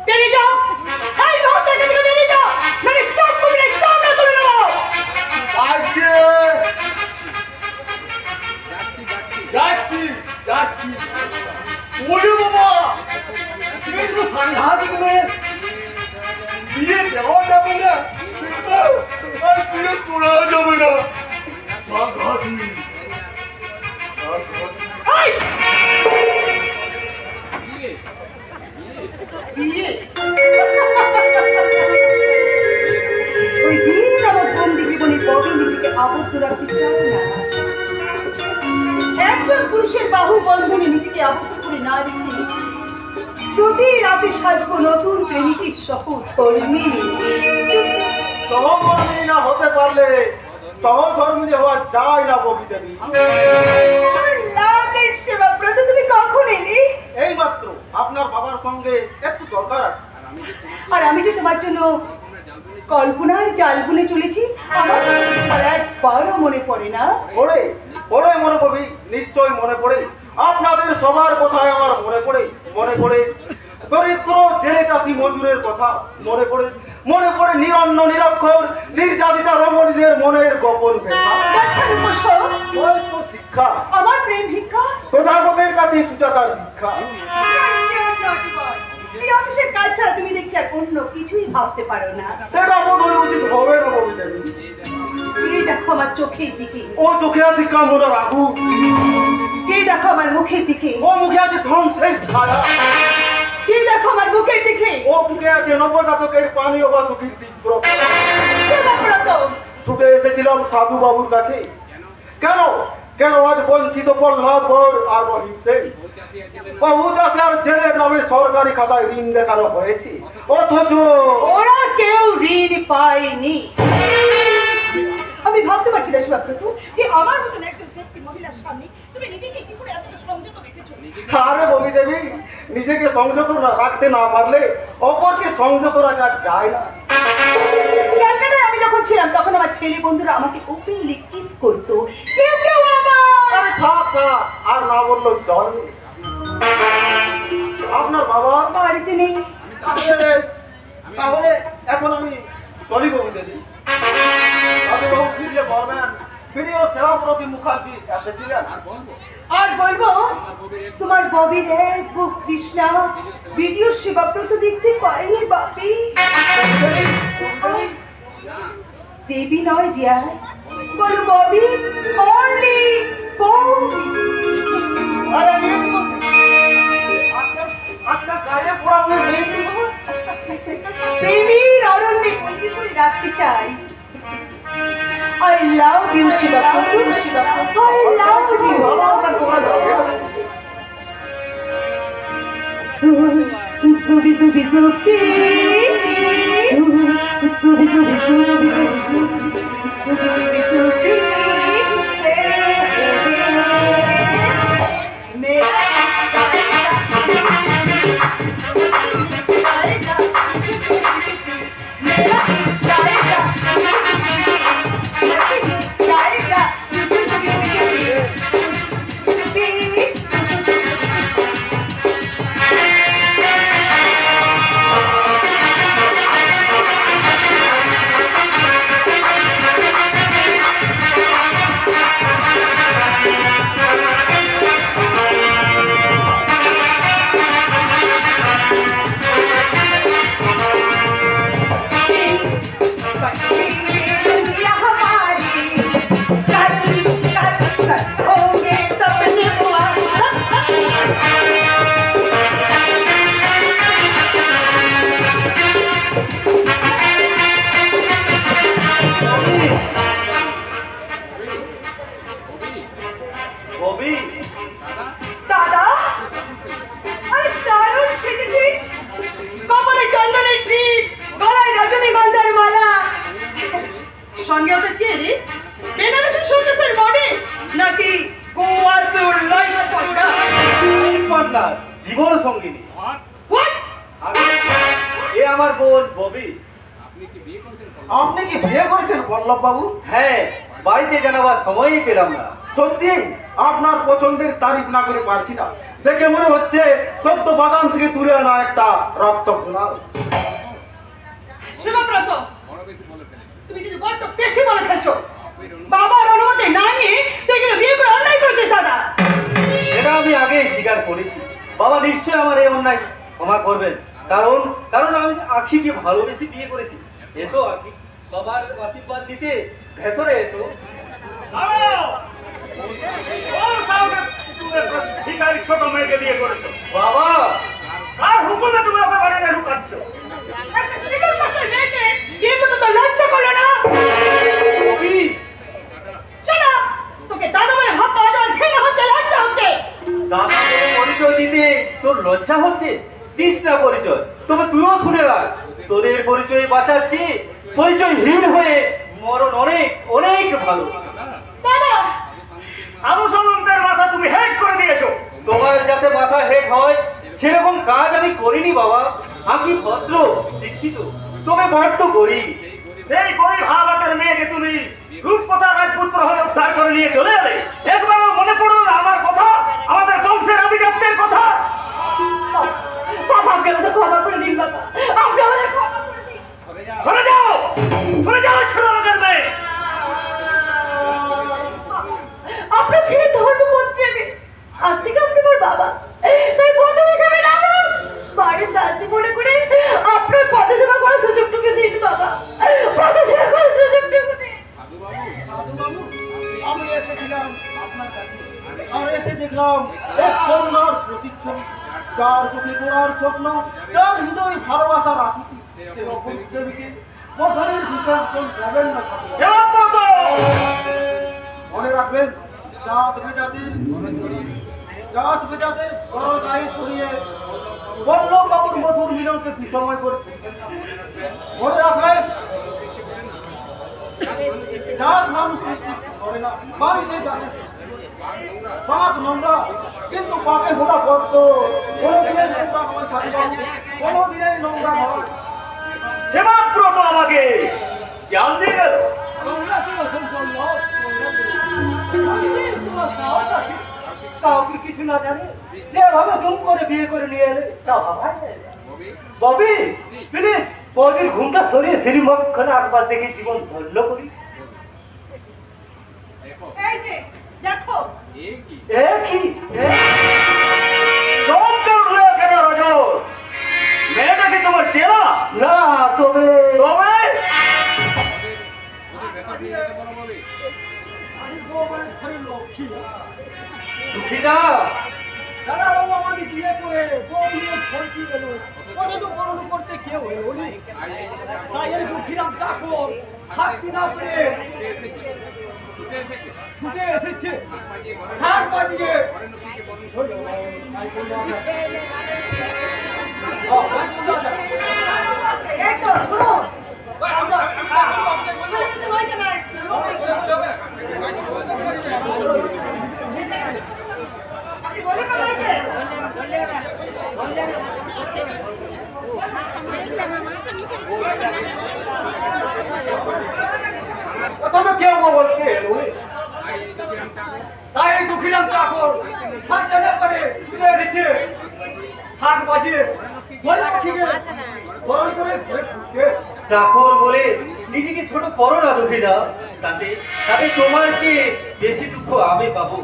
বেরিয়ে যাও। এই মুহূর্তে এখান থেকে বেরিয়ে যাও, নইলে চাকু মেরে চামড়া তুলে নেবো।
আজকে যাচ্ছি যাচ্ছি ওরে বাবা কিন্তু সাংঘাতিক মেয়ে বিয়ে দেওয়া যাবে না আর বিয়ে করা যাবে না সাংঘাতিক
এই! বিয়ে? ওই দিন আমার বন্দি জীবনে কবে নিজেকে আবদ্ধ রাখতে চাও না। একজন পুরুষের বাহু বন্ধনে নিজেকে আবদ্ধ করে না রেখে প্রতি রাতে সাজবো নতুন প্রেমিকের সহধর্মী।
সহকর্মী না হতে পারলে সহধর্মী হওয়া যায় না ববি দেবী
সেবাব্রত, তুমি কখন এলি?
এই মাত্র আপনার বাবার সঙ্গে একটু দরকার আছে
আর আমি যে তোমার জন্য কল্পনার জাল বুনে চলেছি, আমার একবারও মনে পড়ে না।
পড়ে পড়ে মনে পড়বি নিশ্চয় মনে পড়ে আপনাদের সবার কথায় আমার মনে পড়ে দরিদ্র জেলে চাষি মজুরের কথা মনে পড়ে নিরন্ন নিরক্ষর নির্যাতিতা রমণীদের মনের গোপন বয়স্ক শিক্ষা
আমার প্রেম ভিক্ষা
তথাগতের কাছে সুজাতার ভিক্ষা
এই অফিসের কাজ ছাড়া তুমি দেখছি আর অন্য কিছুই ভাবতে পারো না।
সেটা বোধহয় উচিত হবে না ববি দেবী
এই দেখো আমার চোখের দিকে,
ও চোখে আছে কামড়ার আগুন
যে দেখো আমার মুখের দিকে,
ও মুখে আছে ধ্বংসের ছায়া
যে দেখো আমার বুকের দিকে,
ও বুকে আছে নবজাতকের পানীয় বা সুখীর তীব্র
সেবাব্রত,
ছুটে এসেছিলাম সাধু বাবুর কাছে কেন কেন আজ বঞ্চিত প্রহ্লাদ আর রহিম সেন বহু চাষে আর জেলের নামে সরকারি খাতায় ঋণ দেখানো হয়েছে অথচ
ওরা কেউ ঋণ পায়নি। আমি ভাবতে পারছি না সেবাব্রত যে আমার মতন একজন সেক্সি মহিলার সামনে তুমি নিজেকে কি করে এতটা সংযত রেখেছো।
আরে ববি দেবী নিজেকে সংযত রাখতে না পারলে অপরকে সংযত রাখা যায় না।
ক্যালকাটায় আমি যখন ছিলাম তখন আমার ছেলে বন্ধুরা আমাকে ওপেনলি কিস করতো, কেউ
আরে থাক আর না বললো চল আপনার বাবা
বাড়িতে নেই।
তাহলে এখন আমি চলি ববি দেবী আমি বহু ফিরিয়ে বলবেন ভিডিও সেবাব্রতী মুখার্জি এসেছিলেন
আর বলবো তোমার ববির এক বুক কৃষ্ণা ভিডিও সেবাব্রত দেখতে পাইনি বাপি। দেবী নয় ডিয়ার, বলো ববি অনলি ববি।
আরে এই কি বলছেন? আচ্ছা গায়ে পোড়া হয়ে মেয়ে
প্রেমীর অরণ্যে বন্দি করে রাখতে চাই। I love you, Shivaprabhu. I love you. সুবি সুবি সুবি সুবি সুবি সুবি সুবি সুবি
ববি,
দাদা আরে দারুণ শিখেছিস কপালে চন্দনের টিপ গলায় রজনীগন্ধার মালা সঙ্গে ওটা কে রে বেনারসি সন্ন্যাসের বডি নাকি গোয়াসুর লাইন পট্টা
পার্টনার, জীবন সঙ্গিনী।
হোয়াট
এ আমার বোন ববি।
আপনি কি বিয়ে করেছেন বল্লভ বাবু?
হ্যাঁ, বাড়িতে জানাবার সময়ই পেলাম না।
সত্যি আপনার পছন্দের তারিফ না করে পারছি না। দেখে মনে হচ্ছে সদ্য বাগান থেকে তুলে আনা একটা রক্ত ফোলা।
শিবব্রত তুমি কিন্তু বড্ড বেশি বলে ফেলছো বাবার অনুমতি না নিয়ে তুই কিন্তু বিয়ে করে অন্যায় করেছিস দাদা
এটা আমি আগেই স্বীকার করেছি। বাবা নিশ্চয়ই আমার এই অন্যায় ক্ষমা করবেন, কারণ কারণ আমি আখিকে ভালোবেসে বিয়ে করেছি। এসো আখি, বাবার আশীর্বাদ দিতে ভেতরে এসো।
ছোট মেয়েকে বিয়ে করেছো,
বাবা,
কার হুকুমে তুমি ওকে বাড়িতে ঢুকাচ্ছ?
একটা সিঙ্গেল মাস্টার মেয়েকে বিয়ে করতে তো লজ্জা করলো না
ববি,
শোনা তোকে দাদা বলে ভাব পাওয়া যাওয়ার ঘৃণা হচ্ছে লজ্জা হচ্ছে
দাদা বলে পরিচয় দিতে তোর লজ্জা হচ্ছে? দিস না পরিচয়, তবে তুইও শুনে রাখ, তোদের পরিচয় বাঁচাচ্ছি, পরিচয়হীন হয়ে মরণ অনেক অনেক ভালো।
দাদা
সাধু সন্ন্যাসীদের মাথা তুমি হেড করে দিয়েছো।
তোমার যাতে মাথা হেড হয় সেরকম কাজ আমি করিনি বাবা। আমি ভদ্র শিক্ষিত, তবে বড্ড গরিব।
সেই গরিব হালাতের মেয়েকে তুমি রূপকথা রাজপুত্র হয়ে উদ্ধার করে নিয়ে চলে এলে। একবারও মনে পড়ল না আমার কথা, আমাদের বংশের আভিজাত্যের কথা?
বাবা আমাকে আমাদের ক্ষমা করে দিন বাবা, আপনি আমাদের ক্ষমা করে দিন
সরে যাও, সরে যাও ছোট লোকের মেয়ে।
আপনার ছেলে ধর্মপত্রীকে আজ থেকে আপনি আমার বাবা তাই বন্ধু হিসাবে রাখুন বাড়ির দাদি মনে করে আপনার পদসেবা করার সুযোগটুকু দিন বাবা, পদসেবা করার সুযোগটুকু দিন।
সাধু বাবু, আমি এসেছিলাম আপনার কাছে আর এসে দেখলাম এক কন্যার প্রতিচ্ছবি, যার চোখে পড়ার স্বপ্ন, যার হৃদয় ভালোবাসার আকুতি। সেরকম দেবীকে মধুরের বিসর্জন দেবেন না সাধু বাবু।
সেবাব্রত,
মনে রাখবেন, জাত বেজাদের বড় গায়ে ছড়িয়ে বল্লভ বাবুর মধুর মিলনকে বিষময় করেছে। মনে রাখবেন, যার নাম সৃষ্টি করে না বাড়ি সেই জাতের সৃষ্টি। পাক নোংরা কিন্তু পাকে ভোলা বদ্ধ, কোনোদিনের নোংরা নয় সাধু বাবু, কোনোদিনের নোংরা নয়।
সেবাব্রত আমাকে জ্ঞান দিয়ে গেল।
কাউকে কিছু না জানে যেভাবে জুম করে বিয়ে করে নিয়ে এলে তা ভাবাই যায় না। ববি, প্লিজ বৌদির ঘুমটা সরিয়ে শ্রীমক্ষণে একবার দেখে জীবন ধন্য করি।
এই যে দেখো
একই
চমকে উঠলে কেন রজত? মেয়েটা কি তোমার চেনা?
না, তবে
তবে
দুঃখিতা,
দাদা বাবু আমাকে বিয়ে করে বউ নিয়ে ভর্তি এলো, ওদের তো বরণ করতে কেউ এলো নি। তাই এই দুঃখীরাম চাকর থাকতে না পেরে
ছুটে এসেছে শাক বাজিয়ে কথা কেউ বলতে তাই দুঃখীরাম চাকর শাক চাষা করে ছুটে এসেছে শাক বাজিয়ে
চাকর বলে নিজেকে ছোট করো না দুঃখীরা, তাতে তাতে তোমার চেয়ে বেশি দুঃখ আমি পাবো।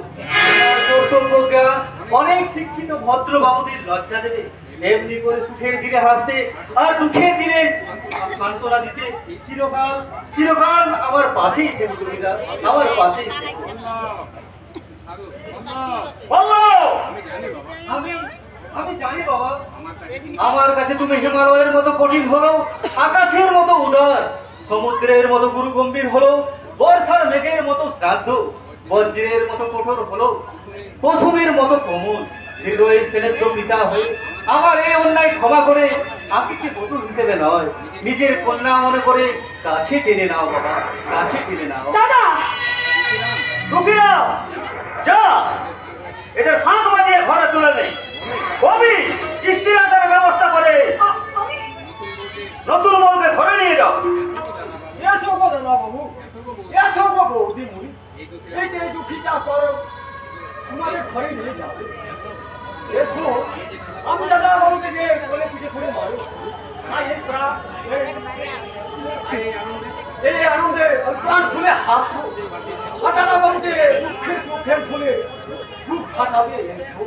কর্তব্য জ্ঞান অনেক শিক্ষিত ভদ্র বাবুদের লজ্জা দেবে, এমনি করে সুখের দিনে হাসতে আর দুঃখের দিনে সান্ত্বনা দিতে চিরকাল চিরকাল আমার পাশেই থেকো দুঃখীরা, আমার পাশেই থেকো। আমি আমি জানি বাবা, আমার কাছে তুমি হিমালয়ের মতো কঠিন হলো, আকাশের মতো উদার, সমুদ্রের মতো গুরু গম্ভীর হলো, বর্ষার মেঘের মতো শ্রাদ্ধ, বজ্রের মতো কঠোর হলো, পশুমের মতো কোমল, হৃদয়ের স্নেহ পিতা হয়ে আমার এই অন্যায় ক্ষমা করে আপিকে বধূ হিসেবে নয়, নিজের কন্যা মনে করে কাছে টেনে নাও বাবা, কাছে টেনে নাও।
দাদা
দুঃখীরা যা, এটা শাক বাজিয়ে ঘরে তুলে নেই, কবি চিস্তিরাতের ব্যবস্থা করে নতুন বউকে ধরে নিয়ে যাও।
এসো গো দাদা বাবু, এসো গো বৌদি মুড়ি, এই যে দুঃখী চাকর তোমাদের ঘরে নিয়ে যাবে। এসো, আমি দাদা বাবুকে যে বলে পুজো করে মারো, তাই এই আনন্দে প্রাণ খুলে হাসবো, আর দাদা বাবুকে মুখের ফুলে সুখ খাটাবে। এসো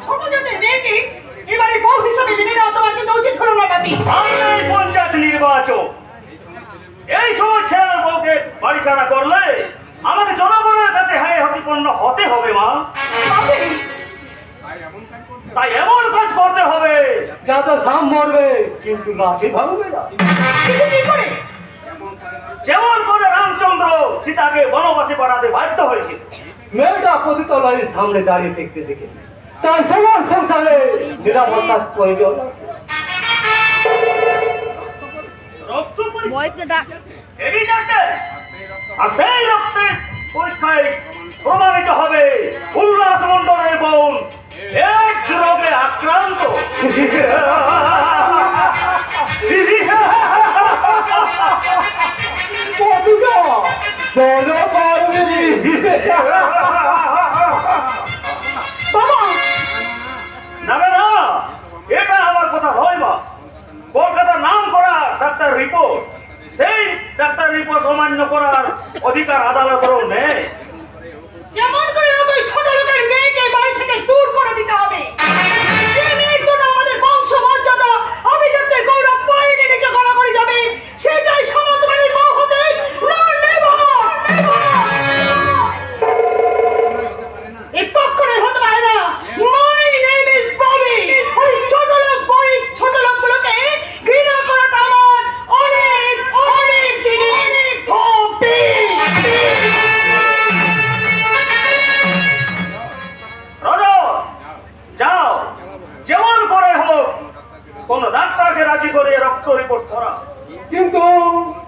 ছোট জাতের মেয়েকে এবারে বউ হিসেবে মেনে নেওয়া তোমার কিন্তু উচিত হলো না বাপি।
সামনেই পঞ্চায়েত নির্বাচন, এই সময় ছেলের বউকে বাড়ি ছাড়া করলে আমাকে জনগণের কাছে হায় হতিপন্ন হতে হবে মা, তাই এমন কাজ করতে হবে
যাতে সাম মরবে কিন্তু লাঠি ভাঙবে না।
কিন্তু কি করে?
যেমন করে রামচন্দ্র সীতাকে বনবাসে পাঠাতে বাধ্য হয়েছিল।
মেয়েটা পতিতালয়ের সামনে দাঁড়িয়ে দেখতে দেখে তার সবার সংসারে নিরাপত্তার প্রয়োজন আছে।
আর সেই রক্তের পরীক্ষায় প্রমাণিত হবে উল্লাস মন্ডলের বোন AIDS রোগে আক্রান্ত। না না না, এটা আমার কথা নয় মা, কলকাতার নাম করা ডাক্তার রিপোর্ট, সেই ডাক্তার রিপোর্ট অমান্য করার অধিকার আদালতেরও নেই।
যেমন করে হোক ওই ছোট লোকের মেয়েকে বাড়ি থেকে দূর করে দিতে হবে। যে মেয়ের জন্য আমাদের বংশ মর্যাদা আভিজাত্যের গৌরব পয়নে নিচে গড়া করে যাবে, সেটাই সমাজবাড়ির বউ হতে না নেব। এ কখনোই হতে পারে না। My name is Bobby. ওই ছোট লোক গরিব ছোট লোকগুলোকে ঘৃণা করাটা আমার অনেক অনেক দিনের হবি।
যাও, যেমন করে হোক কোন ডাক্তারকে রাজি করে রক্ত রিপোর্ট করা।
কিন্তু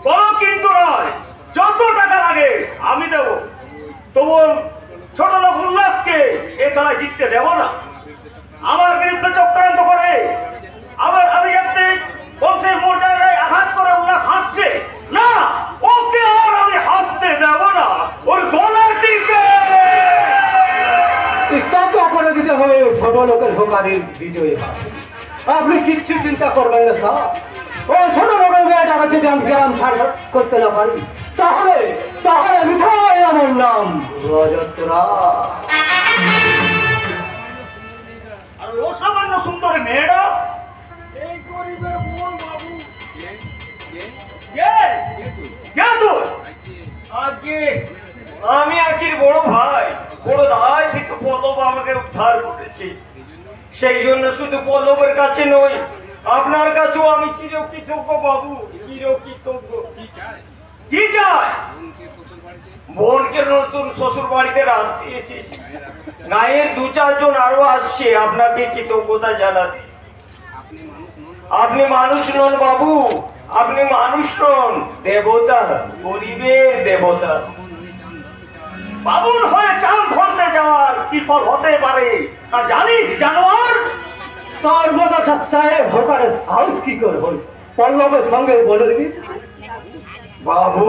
কোনো কিন্তু নয়, যত টাকা লাগে আমি দেব, তবু ছোট লোক উল্লাসকে এ খেলায় জিততে দেব না। আমার বিরুদ্ধে চক্রান্ত করে আবার আমি যাতে বংশের মর্যাদায় আঘাত করে উল্লাস হাসছে না, ওকে আর আমি হাসতে দেব না। ওর গলা টিপে
স্তব্ধ করে দিতে হবে ছোট লোকের সরকারের বিজয়ী হয়। আপনি কিচ্ছু চিন্তা করবেন না স্যার। ও ছোট লোকের মেয়েটাকে যদি আমি গ্রাম ছাড় করতে না পারি, তাহলে তাহলে মিঠাই আমার নাম রজতরা।
আর ও সামান্য সুন্দর মেয়েরা
এই গরিবের মন বাবু
আজকে আমি আছি বড় ভাই, বড় দায় থেকে বলবো আমি উদ্ধার করেছে। সেই জন্য শুধু পল্লবের কাছে নয়, আপনার কাছেও আমি চিরকৃতজ্ঞ বাবু, চিরকৃতজ্ঞ। কি চাই? বোনকে নতুন শ্বশুর বাড়িতে রাখতে এসেছি, গায়ের 2-4 জন আরো আসছে আপনাকে কৃতজ্ঞতা জানাতে। আপনি মানুষ নন বাবু, আপনি মানুষ নন, দেবতা, গরিবের দেবতা। বাবুর হয়ে চাল ধরতে যাওয়ার কি ফল হতে পারে তা জানিস জানোয়ার?
তার মতো সাহেব হোকারের সাহস কি করে হল? পল্লবের সঙ্গে বলে দিবি।
বাবু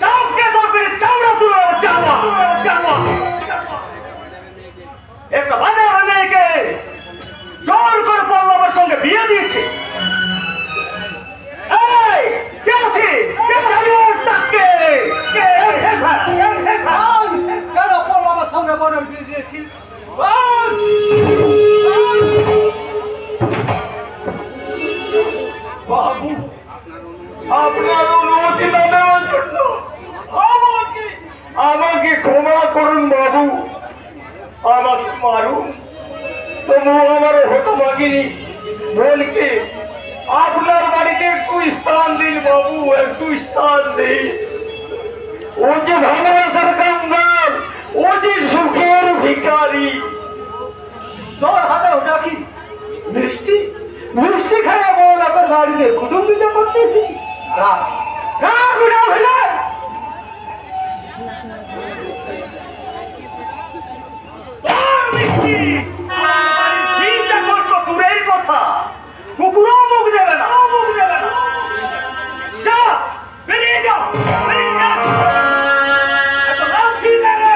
চাপকে ধরবে, চামড়া তুলে চাওয়া চাওয়া। একটা বাজার মেয়েকে জোর করে পল্লবের সঙ্গে বিয়ে দিয়েছে। এই কে আছে? কে জানোয়ার ডাকে? কে?
কেন পল্লবের সঙ্গে বলে বিয়ে দিয়েছিস?
বাবু আপনার অনুমতি না দেওয়ার জন্য আমাকে ক্ষমা করুন বাবু, আমাকে মারুন, তবু আমার হতভাগিনী বোনকে আপনার বাড়িতে একটু স্থান দিন বাবু, একটু স্থান দিন। ও যে ভালোবাসার কাঙ্গাল, ও যে সুখের ভিখারি।
তোর হাতে ওটা কি মিষ্টি? মিষ্টি খাইয়া বল আপনার বাড়িতে কুটুম পূজা করতে এসেছি।
দূরের কথা, কুকুরও মুখ দেবে না, মুখ দেবে না। যা বেরিয়ে যাও, বেরিয়ে যাও। এত লাঠি মেরে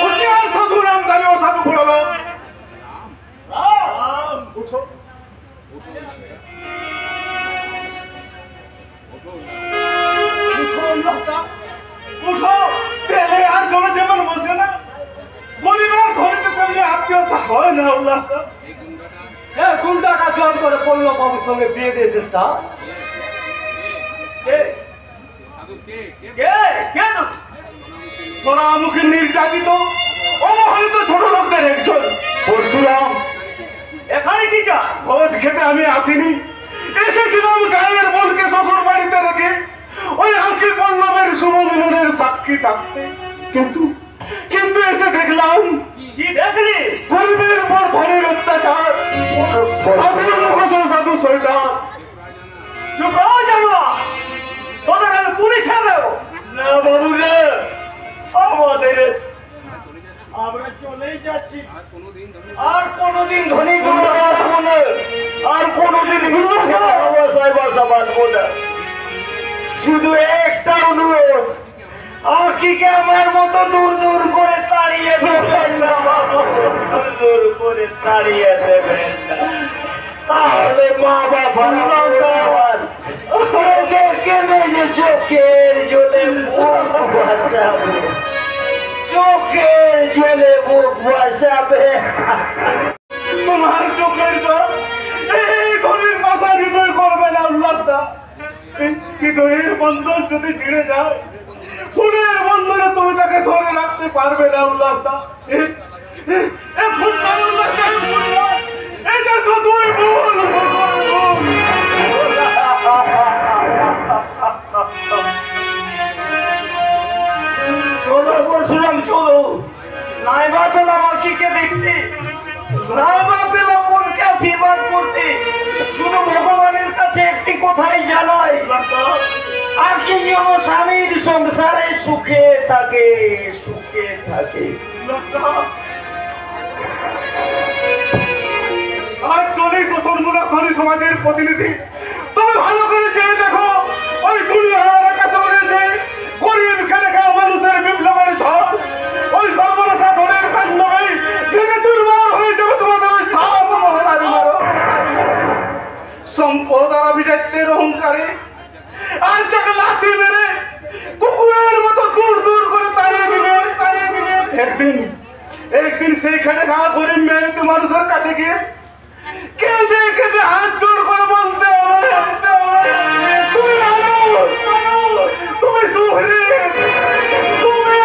হুঁশিয়ার সাধু নামধারী ও সাধু ফুরলো। উঠো। উঠো লতা, উঠো। তেলে আর জমে যেমন বসে না, পরিবার ধরিতে তেমনি আত্মীয়তা হয় না। উল্লাহ
গুন্ডাটা জোর করে পল্লব বাবুর সঙ্গে বিয়ে দিয়েছে স্যার।
সোনামুখী নির্যাতিত অবহেলিত ছোট লোকদের একজন পরশুরাম।
এখানে কি চা?
ভোজ খেতে আমি আসিনি, এসেছিলাম গায়ের বোনকে শ্বশুর বাড়িতে রেখে ওই আঁকি পল্লবের শুভ মিলনের সাক্ষী থাকতে। কিন্তু কিন্তু এসে দেখলাম
কি দেখলি?
গরিবের উপর ধনের অত্যাচার, সাধুর মুখোশ সাধু সৈতান।
চুপ হও জানোয়া, তোদের আমি পুলিশে দেব না বাবু রে। আমাদের আমরা চলেই যাচ্ছি, আর কোনোদিন ধনী দুর্গা আসবো না, আর কোনোদিন ভালোবাসায় বাসা বাঁধবো না। শুধু একটা অনুরোধ, আঁকিকে আমার মতো দূর দূর করে তাড়িয়ে দেবেন না বাবু, দূর দূর করে তাড়িয়ে দেবেন না। তাহলে মা বাবার দেখে যে চোখের জলে মুখ বাঁচাবে, চোখের জলে মুখ বাঁচাবে।
তোমার চোখের জল এই ধনির পাশা হৃদয় করবে না। উল্লাহ হৃদয়ের বন্ধন যদি ছিঁড়ে যায়, ফুলের বন্ধনে তুমি তাকে ধরে রাখতে পারবে না। উল্লাহ এটা শুধুই ভুল।
চলো বলছিলাম, চলো। নাইবা পেলাম আঁকিকে দেখতে, নাইবা পেলাম মনকে আশীর্বাদ করতে। শুধু ভগবানের কাছে একটি কথাই জানাই, আঁকি যেন স্বামীর সংসারে সুখে থাকে, সুখে থাকে।
আর চলে শ্বশুরমূলক ধনী সমাজের প্রতিনিধি, তুমি ভালো করে চেয়ে দেখো, ওই দুনিয়ার আকাশে উড়েছে গরিব খেটে খাওয়া মানুষের বিপ্লবের ঝড়। ওই সর্বনাশা ধনের কাণ্ডে ভেঙে চুরমার হয়ে যাবে তোমাদের ওই সাপ মহারানী মারো। সম্পদ আর অভিজাত্যের অহংকারে আর যাকে লাথি মেরে কুকুরের মতো দূর দূর করে তাড়িয়ে দিবে। একদিন সেই খেটে খাওয়া গরিব মেয়ে মানুষের কাছে গিয়ে কেঁদে কেঁদে হাত জোর করে বলতে হবে, তুমি মানুষ, তুমি সুহৃদ, তুমি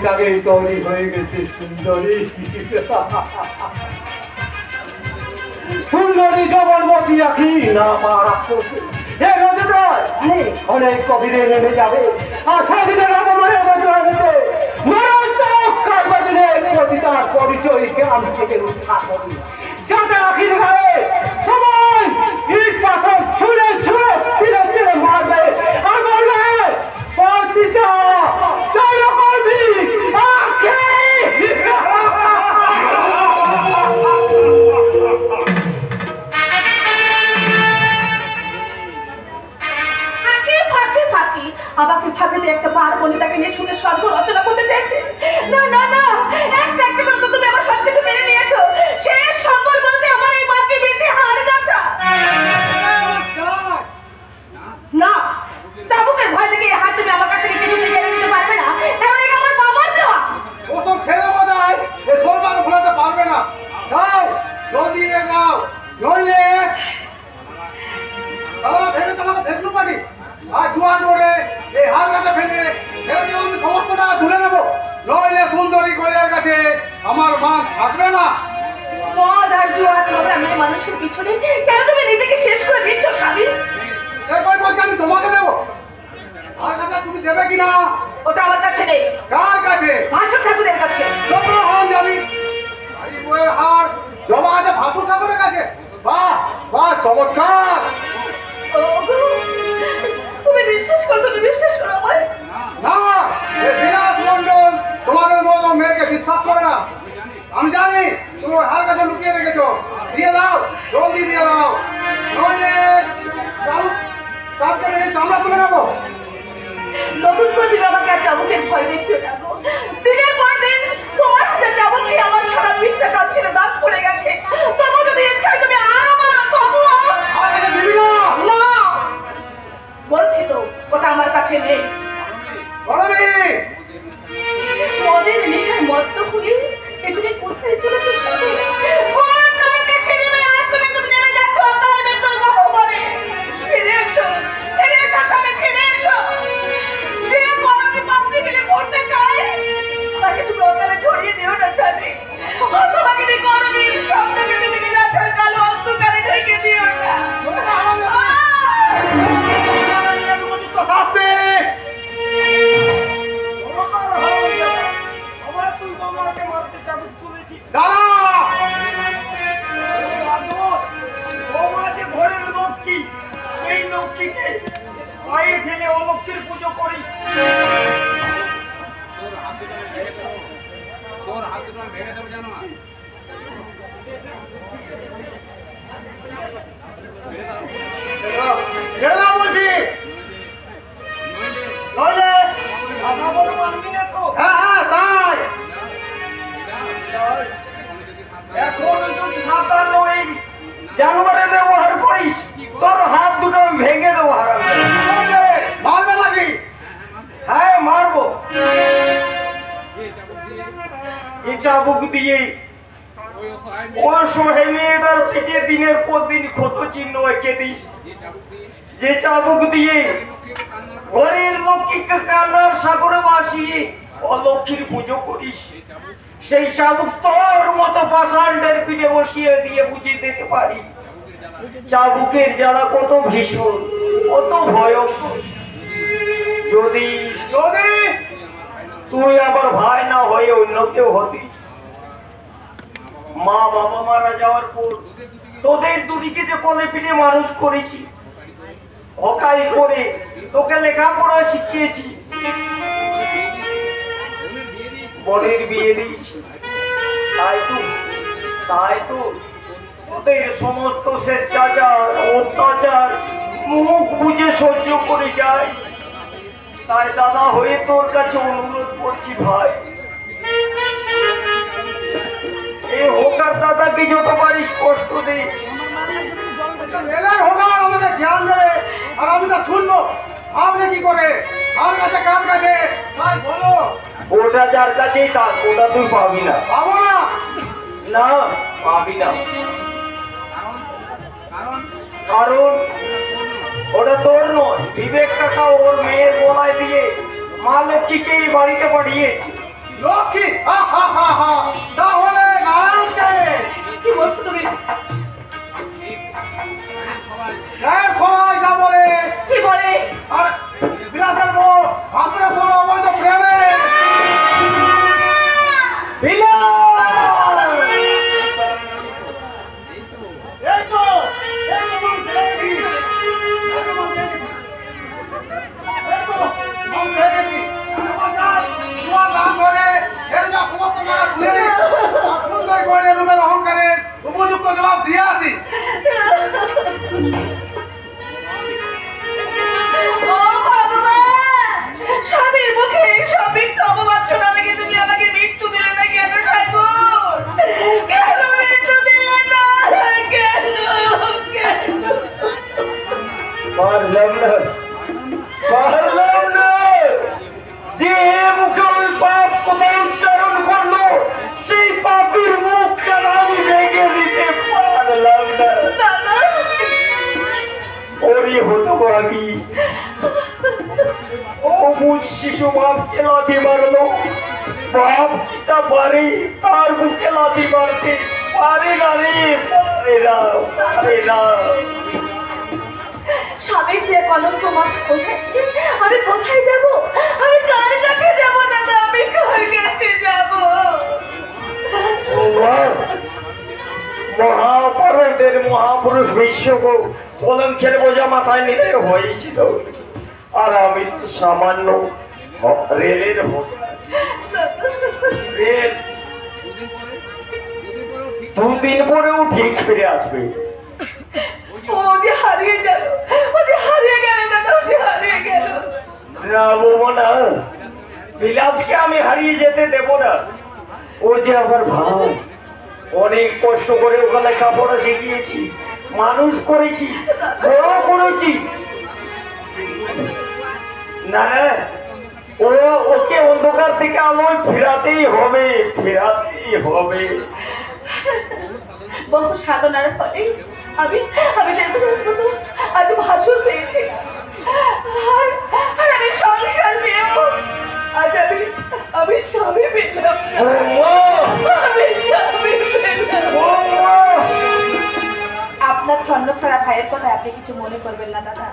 অনেক আগেই তৈরি হয়ে গেছে সুন্দরী। সুন্দরী জবরবতী রাখি না মা রাক্ষসী। এ রজতরাজ অনেক কবিরে নেমে যাবে আর সেদিনের অপমানের বদলে তার পরিচয়কে আমি থেকে রক্ষা করি, যাতে আখির গায়ে সবাই ইট পাথর ছুঁড়ে ছুঁড়ে ফিরে ফিরে মারবে আর বলবে পতিতা চলো করবি
আমাকে ফাঁকিতে একটা বার বনিতাকে নিয়ে শুনে স্বর্গ রচনা করতে চাইছে। না না না, একটা একটা করে তো তুমি আমার সবকিছু মেনে নিয়েছো। শেষ সম্বল বলতে আমার এই মাকে বেঁচে হার গাছা। না, চাবুকের ভয় থেকে এই হাত তুমি আমার কাছ থেকে কিছুতে কেড়ে নিতে পারবে না, কারণ এটা আমার বাবার দেওয়া।
ও তো ছেলে বোধহয় এ সরবার ভুলাতে পারবে না। দাও, জলদি দিয়ে দাও, নইলে দাদা ভেবে তোমাকে ফেকলু পারি আর জুয়া করে এই হার কাছে ফেলে দিয়ে আমি সমস্ত টাকা তুলে নেবো, নইলে সুন্দরী কইলের কাছে আমার মান থাকবে না।
মদ আর জুয়ার প্রোগ্রামে মানুষের পিছনে কেন তুমি নিজেকে শেষ করে দিচ্ছ স্বামী?
এরপর বলছি আমি তোমাকে দেবো, আর কাছে তুমি দেবে কিনা?
ওটা আমার কাছে নেই।
কার কাছে?
ভাস্কর ঠাকুরের কাছে।
যত হন জানি এই বইয়ের হার জমা আছে ভাস্কর ঠাকুরের কাছে। বাহ বাহ, চমৎকার।
ওগো, তুমি বিশ্বাস করো, তুমি বিশ্বাস করো আমায়।
না, এই বিলাস মন্ডল তোমাদের মতো মেয়েকে বিশ্বাস করে না। আমি জানি তুমি ওই হার কাছে লুকিয়ে রেখেছো। দিয়ে দাও, জলদি দিয়ে দাও, নইলে চাপতে মেরে চামড়া তুলে নেবো।
নতুন করে দিলে আমাকে আর চাবুকের ভয় দেখিও না গো। দিনের পর দিন তোমার হাতে চাবুক খেয়ে আমার সারা পিঠটা কাঁপছিল, দাগ পড়ে গেছে। তবু যদি ইচ্ছা হয় তুমি আর আমার তবুও
আর কাছে দিবি না।
না, বলছি তো ওটা আমার কাছে নেই।
বলবি
মদের নেশায় মত্ত খুলি এগুলি কোথায় চলেছে সাথে? কোন কারণে সে নেমে আজ তুমি নেমে যাচ্ছ অকাল মৃত্যুর গহ্বরে? ফিরে এসো, ফিরে এসো স্বামী, ফিরে এসো। যে করণে পাপড়ি গেলে পড়তে চায় তাকে তুমি অকালে ছড়িয়ে দিও না স্বামী। তোমাকে যে করণীর স্বপ্নকে তুমি নিরাশার কালো অন্ধকারে ঢেকে দিও না।
শাস্তি
আবার তুই বাবাকে মারতে চাবুক তুলেছি।
দাদা,
বৌমা যে ঘরের লক্ষ্মী, সেই লক্ষ্মীকে পায়ে ঠেলে অলক্ষ্মীর পুজো করিস।
তোর হাত দুটো ভেঙে দেবো জানো না?
ছেড়ে দাও বলছি, নইলে
কথা বলে মানবি না তো?
হ্যাঁ হ্যাঁ তাই।
এখনো যদি সাবধান নই জানোয়ারে ব্যবহার করিস, তোর হাত দুটো আমি ভেঙে দেবো।
নইলে মারবে নাকি?
হ্যাঁ মারবো। যে চাবুক দিয়ে ওর সহে মেয়েটার পেটে দিনের পর দিন ক্ষত চিহ্ন এঁকে দিস, যে চাবুক দিয়ে ঘরের লক্ষ্মীকে কান্নার সাগরে ভাসিয়ে অলক্ষ্মীর পুজো করিস, সেই চাবুক তোর মতো পাষাণের পিঠে বসিয়ে দিয়ে বুঝিয়ে দিতে পারি চাবুকের জ্বালা কত ভীষণ, কত ভয়ঙ্কর। যদি
যদি
তুই আমার ভাই না হয়ে অন্য কেউ হতিস, মা বাবা মারা যাওয়ার পর তোদের দুদিকে যে কোলে পিঠে মানুষ করেছি, হকাই করে তোকে লেখাপড়া শিখিয়েছি, বোনের বিয়ে দিয়েছি, তাই তো তোদের সমস্ত স্বেচ্ছাচার অত্যাচার মুখ বুঝে সহ্য করে যায়। তাই দাদা হয়ে তোর কাছে অনুরোধ করছি ভাই, এই হোকার দাদাকে যত পারিস কষ্ট দে।
রেলের হোকার আমাদের জ্ঞান দেবে আর আমি তা শুনবো। ভাবলে কি করে? আর কাছে কার কাছে? তাই বলো।
ওটা যার কাছেই থাক, ওটা তুই পাবি না।
পাবো না?
না, পাবি না।
কারণ
কারণ ওটা তোর নয়, বিবেক কাকা ওর মেয়ের গলায় দিয়ে মা লক্ষ্মীকে এই বাড়িতে পাঠিয়েছে।
লক্ষ্মী তাহলে নারায়ণকে
কি বলছো তুমি?
সবাই যা বলে
কি বলে?
আর বিলাসের বউ হাসুরের সঙ্গে অবৈধ প্রেমে এই তো মন পেয়ে গেছি। এই তো মন পেয়ে গেছি। এখন যাই, তোমার গান ধরে এর যা সমস্ত জায়গা ধুয়ে নিই। আর সুন্দর করে রূপের অহংকারের উপযুক্ত জবাব দিয়ে আসি।
ও ভগবান, স্বামীর মুখে সব মিথ্যা অপবাদ শোনা লেগে তুমি আমাকে মৃত্যু দিলে না কেন ঠাকুর? কেন মৃত্যু দিলে না? কেন?
পারলাম না যে মুখে ওই পাপ কোথায় উচ্চারণ করলো সেই পাপের মুখটা আমি ভেঙে দিতে পারলাম না।
দাদা,
ওরই হতো ভাবি ও বুঝ শিশু বাপকে লাথি মারলো, বাপ কিটা পারে তার বুকে লাথি মারতে পারে না রে, পারে না।
স্বামীর যে কলঙ্ক মাথা বোঝাচ্ছে, আমি কোথায় যাব? আমি কার কাছে যাব দাদা? আমি কার কাছে যাব?
মহাভারতের মহাপুরুষ বিশ্বক কলঙ্কের বোঝা মাথায় নিতে হয়েছিল, আর আমি তো সামান্য রেলের রেল 2 দিন পরেও ঠিক ফিরে আসবে।
ও যে হারিয়ে গেল, ও যে হারিয়ে গেল দাদা, ও যে হারিয়ে গেল।
না বলবো না, বিলাসকে আমি হারিয়ে যেতে দেব না। ও যে আমার ভাই, অনেক কষ্ট করে ওখানে কাপড় শিখিয়েছি, মানুষ করেছি, বড় করেছি। না ওকে অন্ধকার থেকে আলোয় ফেরাতেই হবে।
বহু সাধনার ফলে আমি আজ ভাসুর পেয়েছি, আর আমি সংসার পেয়েও আজ আমি স্বামী পেলাম না। আমি স্বামী পেলাম। আপনার ছন্ন ছড়া ভাইয়ের কথা আপনি কিছু মনে করবেন না দাদা।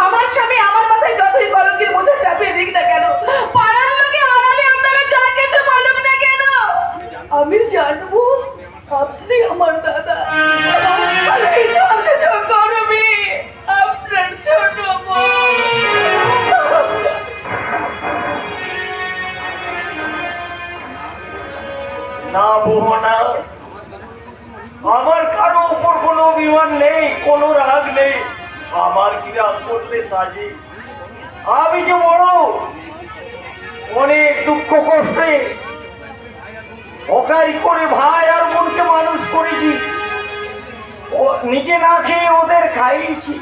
আমার স্বামী আমার মাথায় যতই কলঙ্কের বোঝা চাপিয়ে দিক না কেন, পাড়ার লোকে আড়ালে আপনারা যা কিছু বলুন না কেন, আমি জানবো আপনি আমার দাদা। আমি যথেষ্ট গর্বী আপনার ছোট বোন।
না মোহনা, আমার কারো উপর কোনো অভিমান নেই, কোনো রাগ নেই। আমার কি রাগ করলে সাজি? আমি যে বড় অনেক দুঃখ কষ্টে অকারি করে ভাই আর বোনকে মানুষ করেছি, ও নিজে না খেয়ে ওদের খাইয়েছি,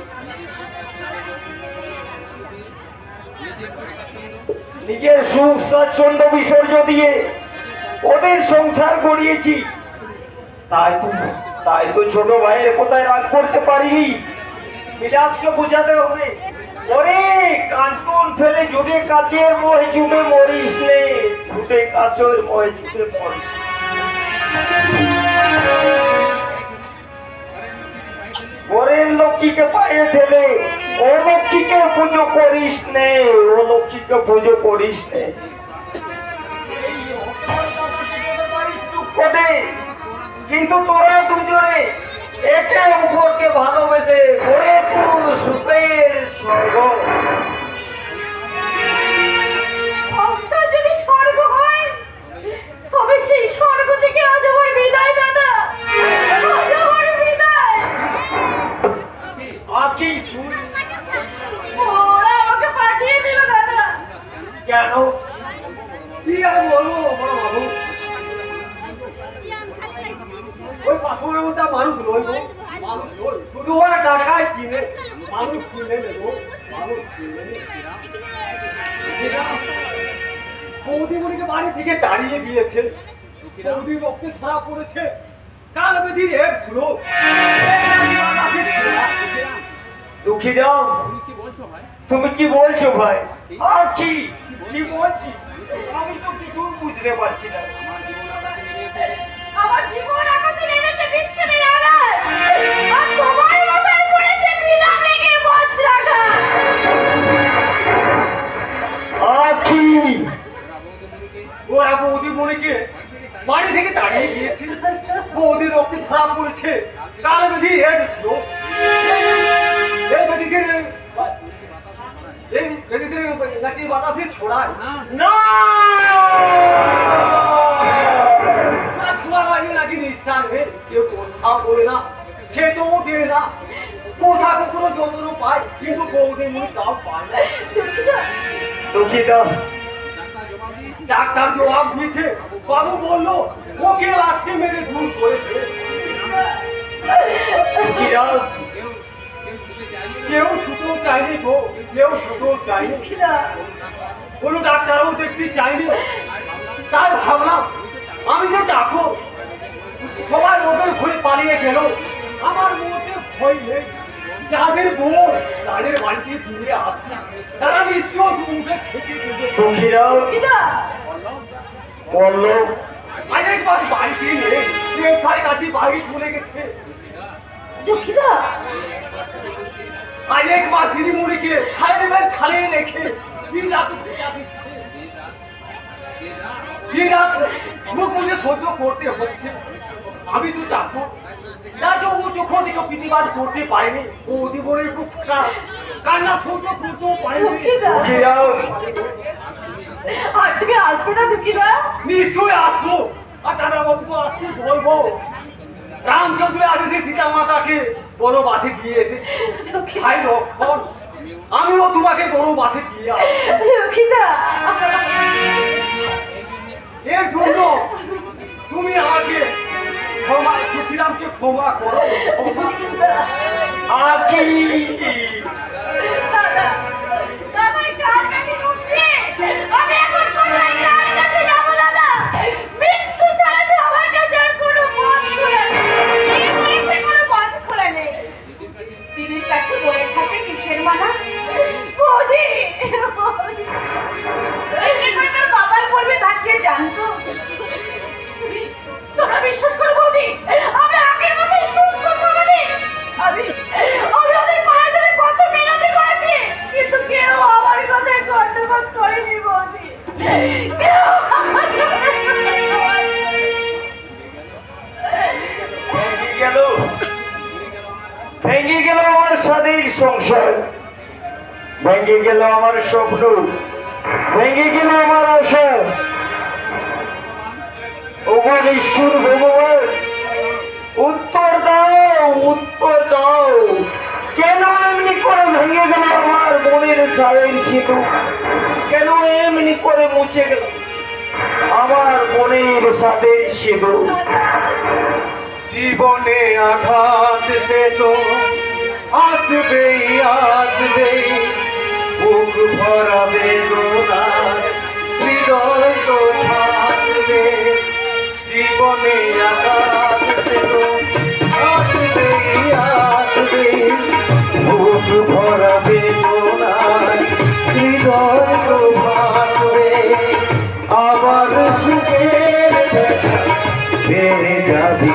নিজের সুখ স্বাচ্ছন্দ্য বিসর্জ দিয়ে ওদের সংসার গড়িয়েছি। তাই তো ছোট ভাইয়ের কোথায় রাগ করতে পারিনি। বিলাসকে বোঝাতে হবে, ওরে কাঞ্চন ফেলে জুটে কাচের মোহে ছুটে মরিস নে, জুটে কাচের মোহে ছুটে মরিস। ঘরের লক্ষ্মীকে পায়ে ফেলে ও লক্ষ্মীকে পুজো করিস নে, ও লক্ষ্মীকে পুজো করিস নে। কিন্তু তোরা দুজনে একে অপরকে ভালোবেসে গড়ে তুল সুখের স্বর্গ।
সংসার যদি স্বর্গ হয়, তবে সেই স্বর্গ থেকে আজ আমার বিদায় দাদা, আজ আমার বিদায়।
আকি
ওরা আমাকে পাঠিয়ে দিল দাদা।
কেন?
কি আর বলবো বড় বাবু, ওই পাথরটা মানুষ নয় গো, মানুষ নয়, শুধু ওরা টাকায় কিনে মানুষ কিনে নেবো, মানুষ কিনে বৌদিমণিকে বাড়ি থেকে তাড়িয়ে দিয়েছে, বৌদি রক্তে ধরা পড়েছে, কাল বেদির এর ছিল।
দুঃখীরাম, তুমি কি বলছো ভাই? আর কি বলছি? আমি তো কিছু বুঝতে পারছি না।
আমার জীবন আকাশে নেমেছে বিচ্ছেদের আঘাত, আর তোমার মাথায় পড়েছে ঘৃণা মেঘে বজ্রাঘাত।
আছি
ওরা বৌদি মনেকে বাড়ি থেকে তাড়িয়ে গিয়েছে। বৌদির রক্তে ধরা পড়েছে কাল বেঁধি হেড ছিল। এই বেদিকে নাকি বাতাসে ছোড়ায় না, ছোড়া লাগে নাকি নিস্তার হয়ে কেউ কোথাও বলে না, খেতেও দেয় না। কোথা কখনো যত্ন পায়, কিন্তু বৌদির মনে তাও পায় না।
দুঃখিত।
ডাক্তার জবাব দিয়েছে, বাবু বললো ওকে লাঠি মেরে খুন করেছে। কেউ ছুটেও চায়নি গো, কেউ ছুটেও চায়নি। কোনো ডাক্তারও দেখতে চায়নি। তাই ভাবলাম আমি যে যাবো, সবাই ওদের ভয়ে পালিয়ে গেল, আমার মধ্যে ভয় নেই। যাদের বোন তাদের বাড়িতে দিয়ে আসি, তারা নিশ্চয় দুমুঠে খেতে দেবে।
বললো
আরেকবার বাড়িতে নেই, সাড়ে কাছে বাড়ি চলে গেছে।
দুঃখিতা,
আরেকবার দিদিমণিকে খালে রেখে দিন রাত ভেজা দিচ্ছে। দিন রাত মুখ মুখে সহ্য করতে হচ্ছে। আমি তো যাবো না, যে ও যখন থেকে প্রতিবাদ করতে পারেনি, ও দিবনের খুব কান্না সহ্য করতেও পারেনি।
দুঃখিতা, আর তুমি আসবে না দুঃখিতা?
নিশ্চয়ই আসবো, আর দাদা বাবুকে আসতে বলবো। রামচন্দ্রের আদেশে সীতা মাতাকে বনবাসে দিয়ে এসেছি। ভাই লক্ষণ, আমিও তোমাকে বনবাসে দিয়ে আসবো।
দুঃখিতা,
এর জন্য তুমি আমাকে ক্ষমা, দুঃখীরামকে ক্ষমা করো।
আছি
দাদা, দাদা কার কাছে ঢুকছে? আমি এখন কোথায় কার কাছে যাবো দাদা? মৃত্যু ছাড়া তো আমার কাছে আর কোনো পথ খোলা নেই। কে বলেছে কোনো পথ খোলা নেই? দিদির কাছে বলে থাকে কিসের মানা? বৌদি, এমনি করে তোর কপাল পড়বে তা কে জানতো? তোমরা বিশ্বাস করো বৌদি, আমি আগের মতো সুস্থ সবলি। আমি ওদের পায়ে ধরে কত মিনতি করেছি, কিন্তু কেউ আমার কথায় কর্ণপাত করেনি বৌদি। কেউ
ভেঙে গেল আমার স্বাধীন সংসার, ভেঙে গেল আমার স্বপ্ন, ভেঙে গেল আমার আশা। ওগো নিষ্ঠুর ভগবান, উত্তর দাও, উত্তর দাও। কেন এমনি করে ভেঙে গেল আমার মনের ছায়ের সিঁদু? কেন এমনি করে মুছে গেল আমার মনের ছাদের সিঁদু?
জীবনে আঘাত সে তো আসবেই আসবে, বুক ভরা বেদনা হৃদয় তো ভাসবে। জীবনে আঘাত সে তো আসবেই আসবে, বুক ভরা বেদনা হৃদয় তো ভাসবে। আবার সুখের বেড়ে যাবি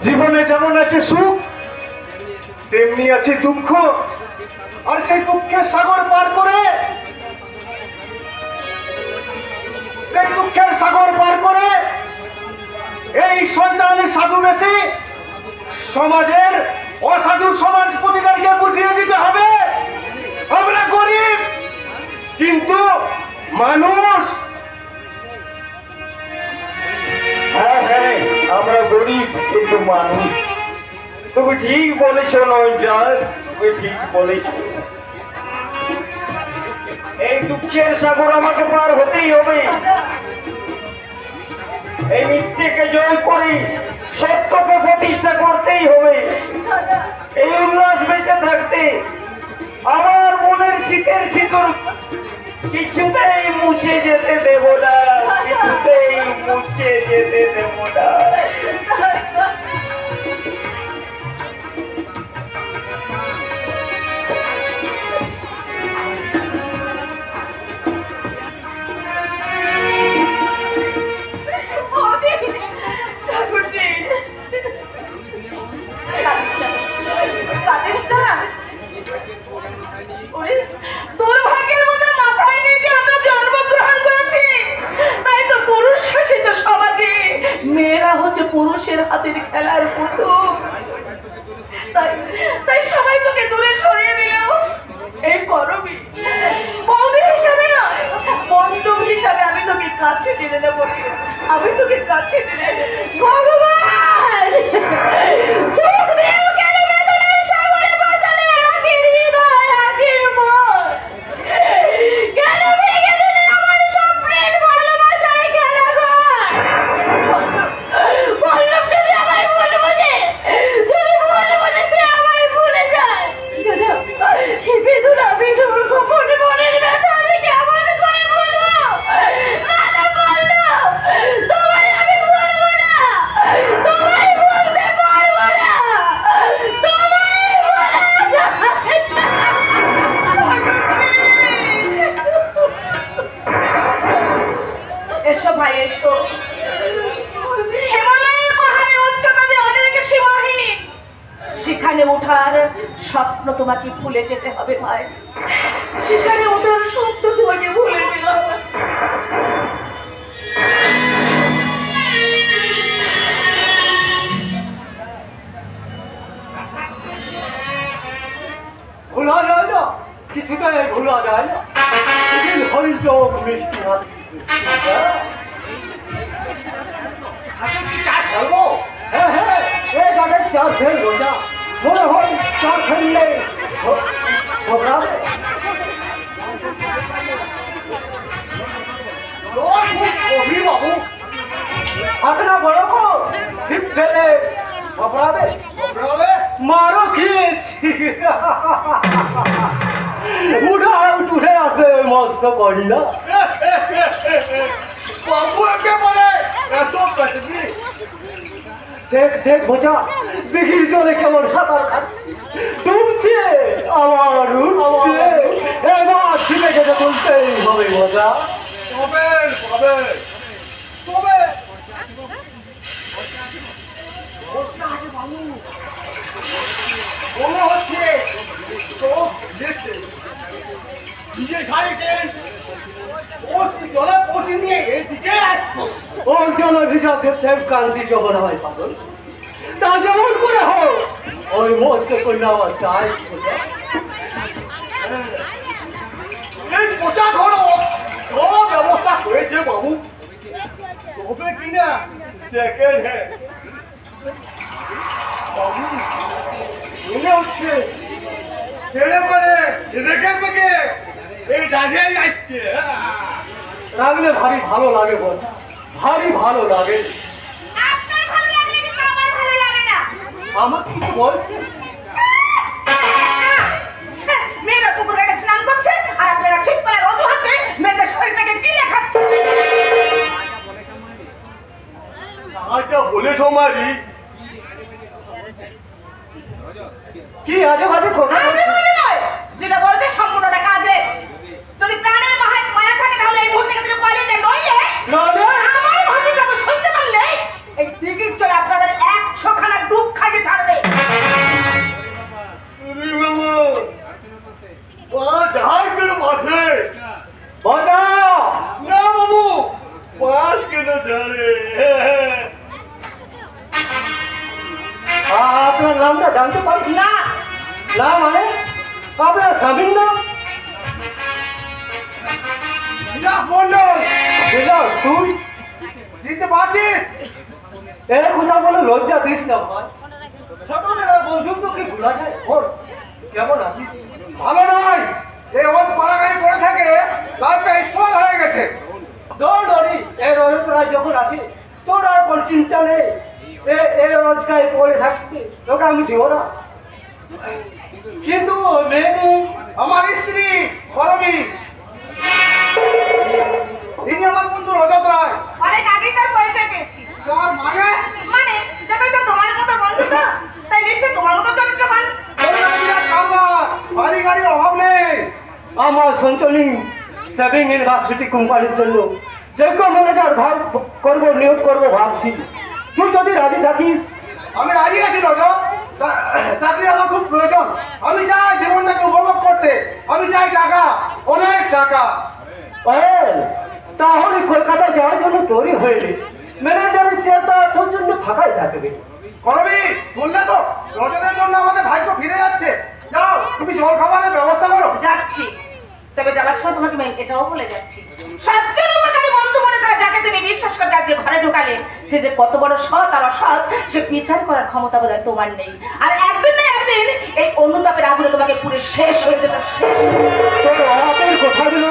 জীবনে যেমন আছে সুখ, তেমনি আছে দুঃখ। আর সেই দুঃখের সাগর পার করে, সেই দুঃখের সাগর পার করে এই শয়তানের সাধু বেশি সমাজের অসাধু সমাজপতিদেরকে বুঝিয়ে দিতে হবে আমরা গরিব কিন্তু মানুষ।
হ্যাঁ হ্যাঁ, আমরা গরিব কিন্তু মানুষ। ঠিক বলেছো নয়জার, তুমি ঠিক বলেছো। এই দুঃখের সাগর আমাকে পার হতেই হবে। এই মিথ্যেকে জয় করে সত্যকে প্রতিষ্ঠা করতেই হবে। এই উল্লাস বেঁচে থাকতে আমার মনের শীতের শীতল কিছুতেই মুছে যেতে দেব না, কিছুতেই মুছে যেতে দেব না।
তোর ভাগ্যের মতো মাথায় নিয়ে যে আমরা জন্মগ্রহণ করেছি, তাই তো পুরুষ শাসিত সমাজে মেয়েরা হচ্ছে পুরুষের হাতের খেলার পুতুল। তাই সবাই তোকে দূরে সরিয়ে দিল। এই করবি বৌদি হিসাবে নয়, বন্ধু হিসাবে আমি তোকে কাছে টেনে নেবো। আমি তোকে কাছে টেনে ভগবান সুখ দেও কেন বেদনার সাগরে বাঁচালে আখির হৃদয় আখির মন, কেন ভেঙে দিলে আমার স্বপ্নের ভালোবাসার খেলাঘর। বললাম যদি আমায় ভুল বলে, যদি ভুল বলে সে আমায় ভুলে যায়, সে বেদনা বিধুর গোপন মনের ব্যথা আমি কেমন করে বলবো? না বললো তোমায় আমি বলবো না, তোমায় বলতে পারবো না, তোমায় বলা যায় না। এসো ভাই এসো। হিমালয়ের পাহাড়ে উচ্চতা যে অনেক সীমাহীন, সেখানে ওঠার স্বপ্ন তোমাকে ভুলে যেতে হবে ভাই। সেখানে ওঠার স্বপ্ন তোমাকে ভুলে যেতে হবে।
ভোলা যায় না, কিছুতেই ভোলা যায় না। সেদিন হরিণ চোখ মিষ্টি হাসি। হ্যাঁ হ্যাঁ, এই গানের চার ফেলবো না, মনে হয় চার ফেললে ঘবরাবে।
বাবু
আপনার বড় ছিপ ফেলে ঘবরাবে। মারো খেয়েছি উঠে আসবে মস্ত করি না।
বাবু একেবারে এত পেটনি।
দেখ দেখ বোঝা, দিঘির জলে কেমন সাঁতার খাচ্ছি, ডুবছে আমার উঠছে। এবার ছিপে যেতে তুলতেই হবে বোঝা।
পাবেন পাবেন তবে বাবু মনে হচ্ছে চোখ দিয়েছে নিজে শাড়িতে জলে পৌঁছে নিয়ে এদিকে আসছো।
ওর জন্য ভিজা ক্ষেত্রে কান্তি জবন হয় পাগল। তা যেমন করে হোক ওই মস্ত কন্যা আমার চাই বোঝা।
এই পচা ধরো সব ব্যবস্থা হয়েছে বাবু, তবে কিনা সেকেন্ড হ্যান্ড। বাবু মনে হচ্ছে ছেড়ে পরে রেখে পেকে এই দাঁড়িয়ে যাচ্ছে।
রাখলে ভারী ভালো লাগে বোঝা, ভারী ভালো লাগে।
আপনার ভালো লাগলে কিন্তু আমার ভালো লাগে না।
আমার কিছু বলছে
মেয়েরা পুকুর ঘাটে স্নান করছে আর আপনারা ছিটপালের অজুহাতে মেয়েদের শরীরটাকে গিলে খাচ্ছেন।
আচ্ছা বলেছ মারি
কি আজে বাজে কথা
আজে বলে নয়, যেটা বলছে সম্পূর্ণটা কাজে। যদি প্রাণের মায়া থাকে তাহলে এই মুহূর্তে থেকে পালিয়ে যায়, নইলে আমার ভাষাটাকে শুনতে পারলে এই দিঘির চলে আপনাদের 100 খানা ডুব খাইয়ে ছাড়বে।
যাই কেন মাসে
বোঝা
না বাবু পাশ কেন ঝাড়ে।
আপনার নামটা জানতে পারি
না
না? মানে আপনার স্বামীর নাম
বিলাস মন্ডল।
বিলাস, তুই
দিতে পারছিস?
এর কথা বলে লজ্জা দিস না ভাই।
ছোটবেলার
বন্ধুত্ব কি ভুলা যায়? ওর কেমন আছিস?
ভালো নয়, এই ওর পাড়াগাড়ি পড়ে থাকে, লাইফটা স্পল হয়ে গেছে।
ডরি এই রোজগার যখন আছে তোর আর কোন চিন্তা নেই। এই রোজগায় পড়ে থাকতে তোকে আমি দিব না। কিন্তু মেয়ে
আমার স্ত্রী করবি, তিনি আমার বন্ধু রজত রায়।
অনেক আগেই তার পরিচয় পেয়েছি।
তোমার মানে
মানে যখন তো তোমার মতো বন্ধু তো, তাই নিশ্চয় তোমার মতো চরিত্রবান।
বিরাট কারবার, বাড়ি গাড়ির অভাব নেই।
আমার সঞ্চালিং সেভিং ইউনিভার্সিটি কোম্পানির জন্য যোগ্য ম্যানেজার ভাব করবো, নিয়োগ করবো ভাবছি। তুই যদি রাজি থাকিস।
আমি রাজি আছি রজত, চাকরি আমার খুব প্রয়োজন। আমি চাই জীবনটাকে উপভোগ করতে, আমি চাই টাকা, অনেক টাকা।
তাহলে কলকাতা যাওয়ার জন্য তৈরি হয়ে নে। ম্যানেজারের চেয়ারটা তোর জন্য ফাঁকাই থাকবে।
করবি বললে তো, রজতের জন্য আমাদের ভাগ্য ফিরে যাচ্ছে। যাও, তুমি জল খাবারের ব্যবস্থা করো।
যাচ্ছি, তবে যাবার সময় তোমাকে আমি এটাও বলে যাচ্ছি, সজ্জন উপকারী বন্ধু মনে করে যাকে তুমি বিশ্বাস করে যাকে ঘরে ঢুকালে, সে যে কত বড় সৎ আর অসৎ সে বিচার করার ক্ষমতা বোধহয় তোমার নেই। আর একদিন না একদিন এই অনুতাপের আগুনে তোমাকে পুরো শেষ হয়ে যেতে, শেষ।
তোর অভাবের কথাগুলো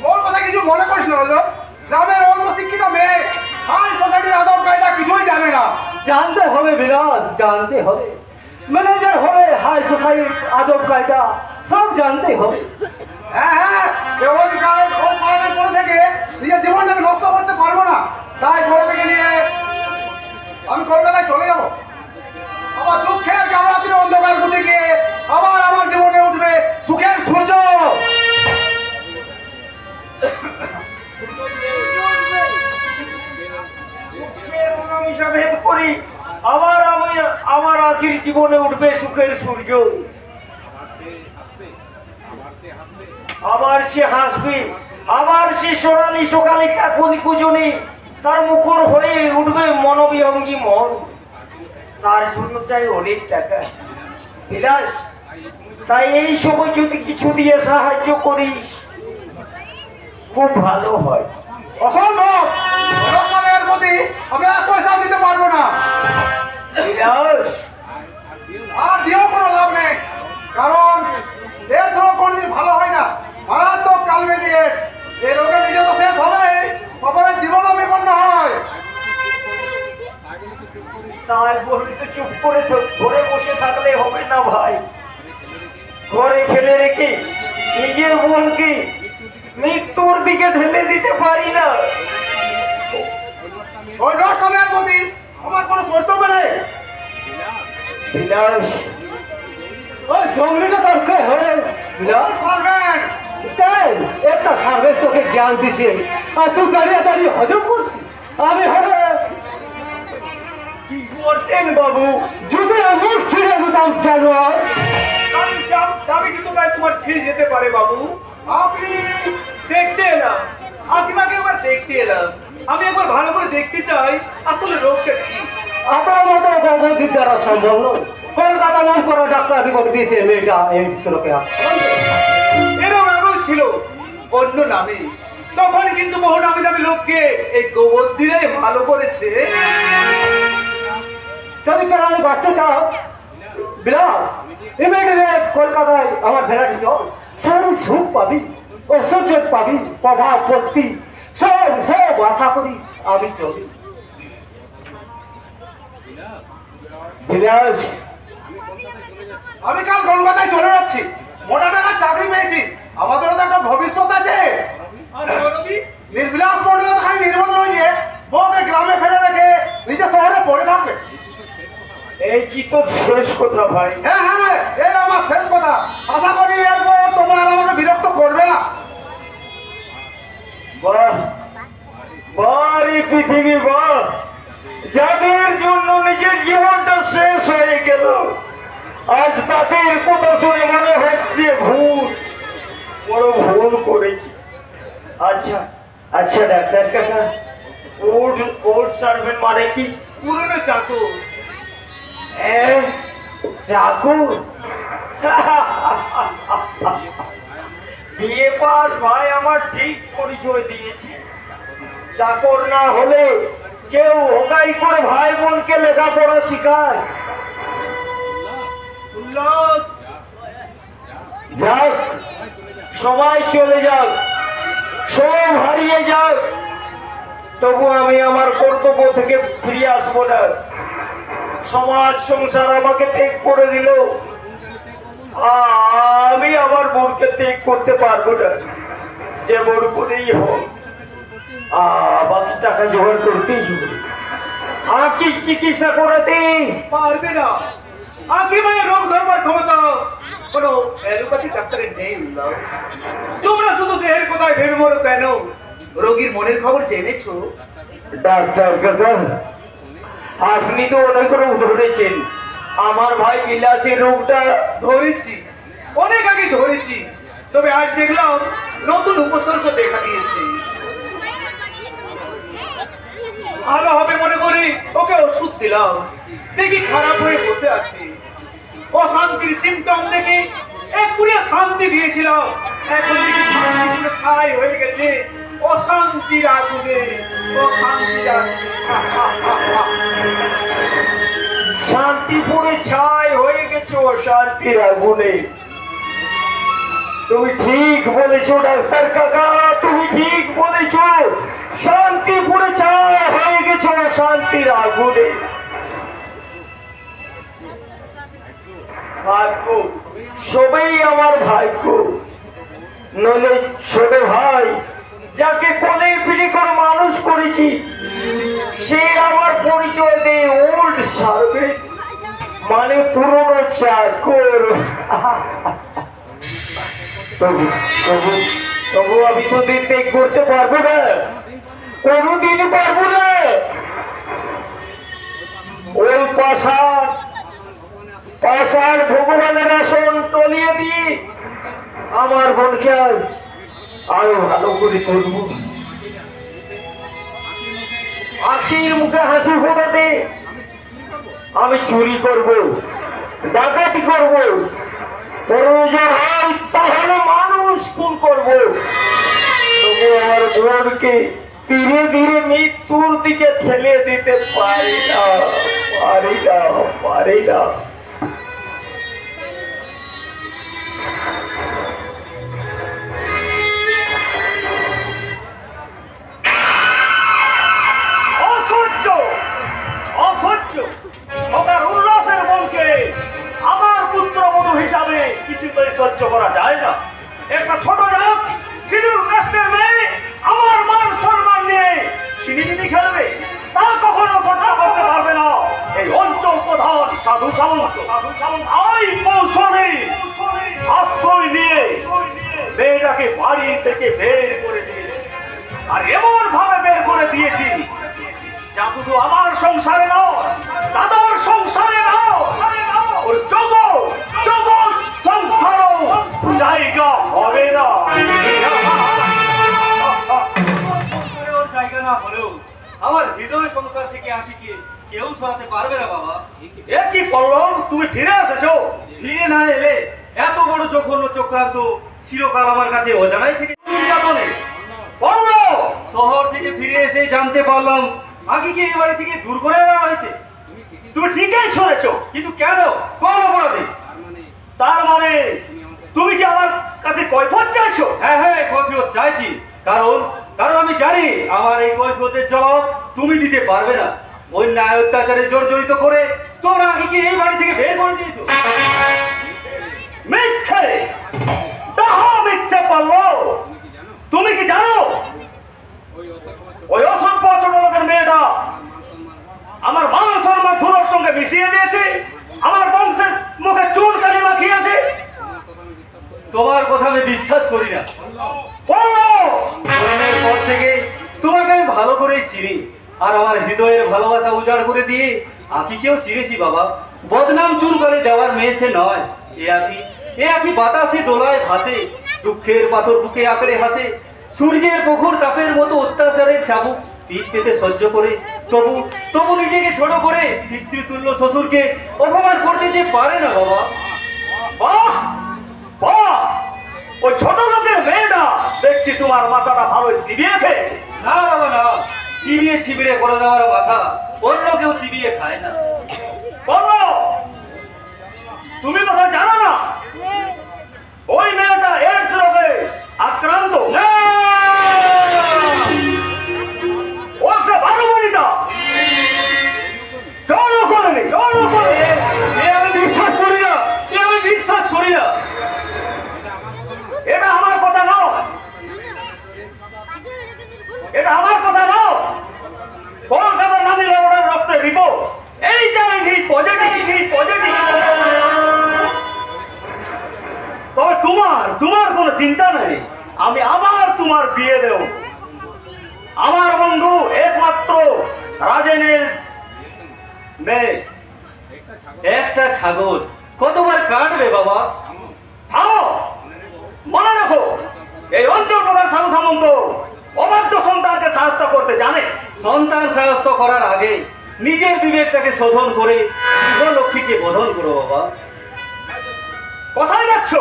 ওর কথা কিছু মনে করিস না রজত, গ্রামের অল্প শিক্ষিত মেয়ে, হাই সোসাইটির আদব কায়দা কিছুই জানে না।
জানতে হবে বিরাজ, জানতে হবে। ম্যানেজার হবে, হাই সোসাইটির আদব কায়দা সব জানতে হবে।
হ্যাঁ, রোজ গ্রামের খোঁজ পাওয়ার পরে থেকে নিজের জীবনটাকে নষ্ট করতে পারবো না, তাই করবিকে নিয়ে আমি কলকাতায় চলে যাব। আমার দুঃখের কামরাত্রির অন্ধকার বুঝে গিয়ে আবার আমার জীবনে উঠবে সুখের সূর্য।
ভেদ করি আবার আমি আমার আখির জীবনে উঠবে সুখের সূর্য। আবার সে হাসবে, আবার সে সোনালি সকালে কাকলি কুজনি, তার মুখর হয়ে উঠবে মনোবিহঙ্গী মন। তার জন্য চাই অনেক টাকা বিলাস, তাই এই সময় যদি কিছু দিয়ে সাহায্য করিস খুব ভালো হয়।
অসম্ভব, রক্ষণের প্রতি আমি এক পয়সাও দিতে পারবো না।
বিলাস,
আর দিয়েও কোনো লাভ নেই, কারণ এর সঙ্গে কোনদিন ভালো হয় না। মারাত্মক কালবেদি এর, এই রোগে নিজে তো শেষ হবে, সবার জীবনও বিপন্ন হয়।
তাই বলি তো চুপ করে ঘরে বসে থাকলে হবে না ভাই। ঘরে ফেলে রেখে নিজের বোনকে মৃত্যুর দিকে ঠেলে দিতে পারি না।
ওই রক্ষণের প্রতি আমার কোনো কর্তব্য নেই।
বিলাস,
ওই জঙ্গলিটা দরকার হয়ে
সার্ভেন্ট
তাই একটা সার্ভে তোকে জ্ঞান দিছে, আর তুই দাঁড়িয়ে দাঁড়িয়ে হজম করছিস। আমি হবে
কি করতেন বাবু?
যদি মুখ ছিঁড়ে দিতাম জানোয়ার।
আমি কিন্তু তাই তোমার ছিঁড়ে যেতে পারে বাবু।
আপনি
দেখতে এলাম, আপনাকে একবার দেখতে এলাম। আমি একবার ভালো করে দেখতে চাই আসলে রোগটা কি।
আপনার মতো গর্ভবতীর দ্বারা সম্ভব নয়। কলকাতা নাম করা ডাক্তার রিপোর্ট দিয়েছে মেয়েটা এই লোকে।
এরও আগেও ছিল অন্য নামে, তখন কিন্তু বহু নামি দামি লোককে এই গোবর দিলে ভালো করেছে।
যদি কেরানি বাঁচতে চাও বিলাস, ইমিডিয়েট কলকাতায় আমার ভেড়াটি চল। সারি সুখ পাবি, ঐশ্বর্য পাবি, প্রভাব ভক্তি সব সব আশা করি আমি চলি। বিলাস,
আমি কাল কলকাতায় চলে যাচ্ছি, মোটা টাকার চাকরি পেয়েছি, আমাদেরও তো একটা ভবিষ্যৎ আছে।
আর গৌরবী,
নির্বিলাস পড়লে তো খালি নির্বল নয় যে বউকে গ্রামে ফেলে রেখে নিজের শহরে পড়ে থাকবে।
এই কি তো শেষ কথা ভাই।
হ্যাঁ, এই আমার শেষ কথা। আশা করি এরপর তোমার আমাকে বিরক্ত করবে না।
বাহ বাহ, এই পৃথিবী বাহ, যাদের জন্য নিজের জীবনটা শেষ হয়ে গেল আজ তাদের কথা শুনে মনে হচ্ছে ভুল, বড় ভুল করেছি। আচ্ছা আচ্ছা ডাক্তার কাকা, ওল্ড সার্ভেন্ট মানে কি?
পুরনো চাকর।
চাকর? বিয়ে পাস ভাই আমার ঠিক পরিচয় দিয়েছে। চাকর না হলে কেউ হোকাই করে ভাই বোনকে লেখাপড়া শিখায়।
উল্লাস।
যাক, সবাই চলে যাক, সব হারিয়ে যাক, তবু আমি আমার কর্তব্য থেকে ফিরে আসবো না। সমাজ সংসার আমাকে ত্যাগ করে দিল, আমি আমার বোনকে ত্যাগ করতে পারবো না। যে বোন করেই হোক, বাকি টাকা জোগাড় করতেই হবে। আঁকির চিকিৎসা করাতে
পারবে না। আঁকি মায়ের রোগ ধরবার ক্ষমতা কোনো অ্যালোপ্যাথি ডাক্তারের নেই উল্লাস। তোমরা শুধু দেহের কোথায় ভেবে মরো কেন, রোগীর মনের খবর জেনেছো?
ডাক্তার কাকা, আপনি তো অনেক রোগ ধরেছেন, আমার ভাই বিলাসের রোগটা
ধরেছি, অনেক আগে ধরেছি, তবে আজ দেখলাম নতুন উপসর্গ দেখা দিয়েছে। ভালো হবে মনে করি ওকে ওষুধ দিলাম, দেখি খারাপ হয়ে বসে আছে। অশান্তির সিমটম দেখে একপুরে শান্তি দিয়েছিলাম, এখন দেখি শান্তি পুরো ছাই হয়ে গেছে অশান্তির আগুনে। অশান্তির আগুনে
শান্তিপুরে ছাই হয়ে গেছে অশান্তির আগুনে। তুমি ঠিক বলেছো ডাক্তার কাকা, তুমি ঠিক বলেছো, শান্তিপুরে ছাই হয়ে গেছে অশান্তির আগুনে। ভাগ্য, সবই আমার ভাগ্য। নইলে ছোট ভাই যাকে কোলে পিঠে করে মানুষ করেছি, সে আমার পরিচয় দেয় ওল্ড সার্ভেন্ট, মানে পুরনো চাকর। তবু আমি তো দিন ত্যাগ করতে পারবো না, কোনোদিন পারবো না। ওই পাশার ভগবানের আসন টলিয়ে দিয়ে আমার বোনকে আরো ভালো করে করব। আখির মুখে হাসি ফোটাতে আমি চুরি করব, ডাকাতি করব, প্রয়োজন হয় তাহলে মানুষ খুন করব। তবু আমার বোনকে ধীরে ধীরে মৃত্যুর দিকে ঠেলে দিতে পারি না, পারি না, পারি না।
অসহ্য, অসহ্য। আমার উল্লাসের মনকে আমার পুত্রবধূ হিসাবে কিছুতেই সহ্য করা যায় না। একটা ছোট জাত শিডিউল কাস্টের মেয়ে আমার মান সম্মান নিয়ে ছিনিমিনি খেলবে, তা কখনো সহ্য করতে পারবে না এই অঞ্চল প্রধান সাধু সামন্ত। আই কৌশলে আশ্রয় নিয়ে মেয়েটাকে বাড়ি থেকে বের করে দিয়েছি, আর এমন ভাবে বের করে দিয়েছি যা শুধু আমার সংসারে নয়, দাদার সংসারে নয়, ওর জগৎ জগৎ সংসারও জায়গা হবে না।
ওর জায়গা না হলেও আমার হৃদয় সংসার থেকে আঁকিকে কেউ সরাতে পারবে না বাবা।
এ কি পল্লব, তুমি ফিরে এসেছো?
ফিরে না এলে এত বড় জঘন্য চক্রান্ত চিরকাল আমার কাছে অজানাই থেকে যাবনে।
পল্লব,
শহর থেকে ফিরে এসে জানতে পারলাম আঁকিকে এই বাড়ি থেকে দূর করে দেওয়া হয়েছে।
তুমি ঠিকই শুনেছো,
কিন্তু কেন, কোন অপরাধে?
তার মানে তুমি কি আমার কাছে কৈফিয়ত চাইছো?
হ্যাঁ হ্যাঁ, কৈফিয়ত চাইছি, কারণ আমি জানি আমার এই কৈফিয়তের জবাব তুমি দিতে পারবে না। অন্যায় অত্যাচারে জর্জরিত করে তোমরা আঁকিকে এই বাড়ি থেকে বের করে দিয়েছো।
মিথ্যে, ডাহা মিথ্যে পল্লব। তুমি কি জানো ওই অসভ্য ছোট লোকের মেয়েটা আমার মান সম্মান ধুলোর সঙ্গে মিশিয়ে দিয়েছে, আমার বংশের মুখে চুন কালি মাখিয়েছে?
তোমার কথা আমি বিশ্বাস করি না।
পল্লব,
জন্মের পর থেকে তোমাকে আমি ভালো করেই চিনি, আর আমার হৃদয়ের ভালোবাসা উজাড় করে দিয়ে আঁকিকেও চিনেছি বাবা। বদনাম চুর করে দেওয়ার মেয়ে সে নয়। এ আঁকি বাতাসে দোলায় ভাসে, দুঃখের পাথর বুকে আঁকড়ে হাসে, সূর্যের প্রখর তাপের মতো অত্যাচারের চাবুক পিঠ পেতে সহ্য করে তবু নিজেকে ছোট করে পিতৃতুল্য শ্বশুরকে অপমান করতে যে পারে না বাবা।
বাহ বাহ, ওই ছোট লোকের মেয়েটা দেখছি তোমার মাথাটা ভালো চিবিয়ে খেয়েছে।
না বাবা না, চিবিয়ে করে দেওয়ার মাথা অন্য কেউ চিবিয়ে খায় না।
বলো,
তুমি কথা জানো না ওই মেয়েটা এইডস রোগে আক্রান্ত। ও সে ভালো বলিটা জড়ো করেনি, জড়ো করে আমি বিশ্বাস করি না, আমি বিশ্বাস করি না। এটা আমার কথা নয়, এটা আমার কথা নয়। কলকাতার নামী লেবরের রক্তের রিপোর্ট এই চাইনি পজিটিভ পজিটিভ। তবে তোমার কোনো চিন্তা নেই, আমি আবার তোমার বিয়ে দেব। আমার বন্ধু একমাত্র রাজেনের মেয়ে। একটা ছাগল কতবার কাটবে বাবা? থামো, মনে রাখো এই অঞ্চল প্রধান সাধু সামন্ত অবাধ্য সন্তানকে সাহায্য করতে জানে। সন্তান সাহায্য করার আগে নিজের বিবেকটাকে শোধন করে লক্ষ্মীকে বোধন করো বাবা। কোথায় যাচ্ছ?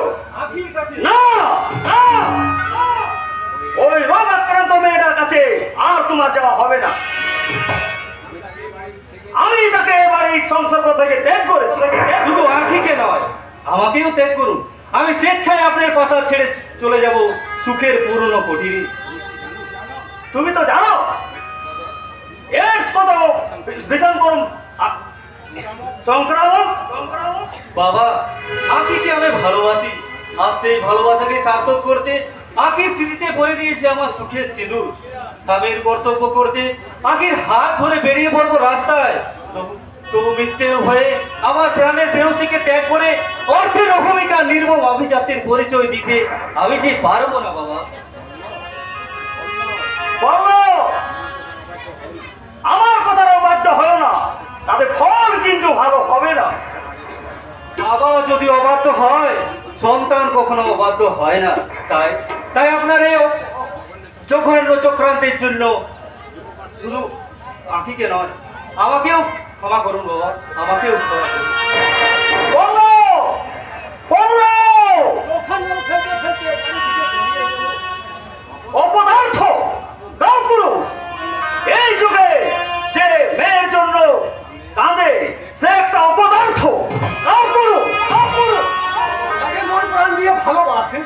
না না, ওই রোগ আক্রান্ত মেয়েটার কাছে আর তোমার যাওয়া হবে না। আমি তাকে এবার এই সংসর্গ থেকে ত্যাগ করেছি। শুধু আখিকে নয়, আমাকেও ত্যাগ করুন। আমি স্বেচ্ছায় আপনার কথা ছেড়ে চলে যাব সুখের পুরনো কুটিরে। তুমি তো জানো এইডস কত ভীষণ সংক্রামক। বাবা, আখিকে আমি ভালোবাসি। আজ সেই ভালোবাসাকে সার্থক করতে আখির স্মৃতিতে বলে দিয়েছে আমার সুখের সিঁদুর। স্বামীর কর্তব্য করতে আখির হাত ধরে বেরিয়ে পড়বো রাস্তায়। তবু মৃত্যুর ভয়ে আমার প্রাণের প্রেয়সীকে ত্যাগ করে অর্থের অভূমিকা নির্মম অভিজাতের পরিচয় দিতে আমি যে পারবো না বাবা। বলো, আমার কথার অবাধ্য হয় না, তাতে ফল কিন্তু ভালো হবে না। বাবা যদি অবাধ্য হয়, সন্তান কখনো অবাধ্য হয় না। তাই আপনার এই চক্রান্ত চক্রান্তের জন্য শুধু আখিকে নয়, আমাকেও ক্ষমা করুন বাবা, আমাকেও ক্ষমা করুন। বলো বলো, অপদার্থ পুরুষ এই যুগে যে মেয়ের জন্য কাঁদে সে একটা অপদার্থ।
তাকে মন প্রাণ দিয়ে ভালোবাসে।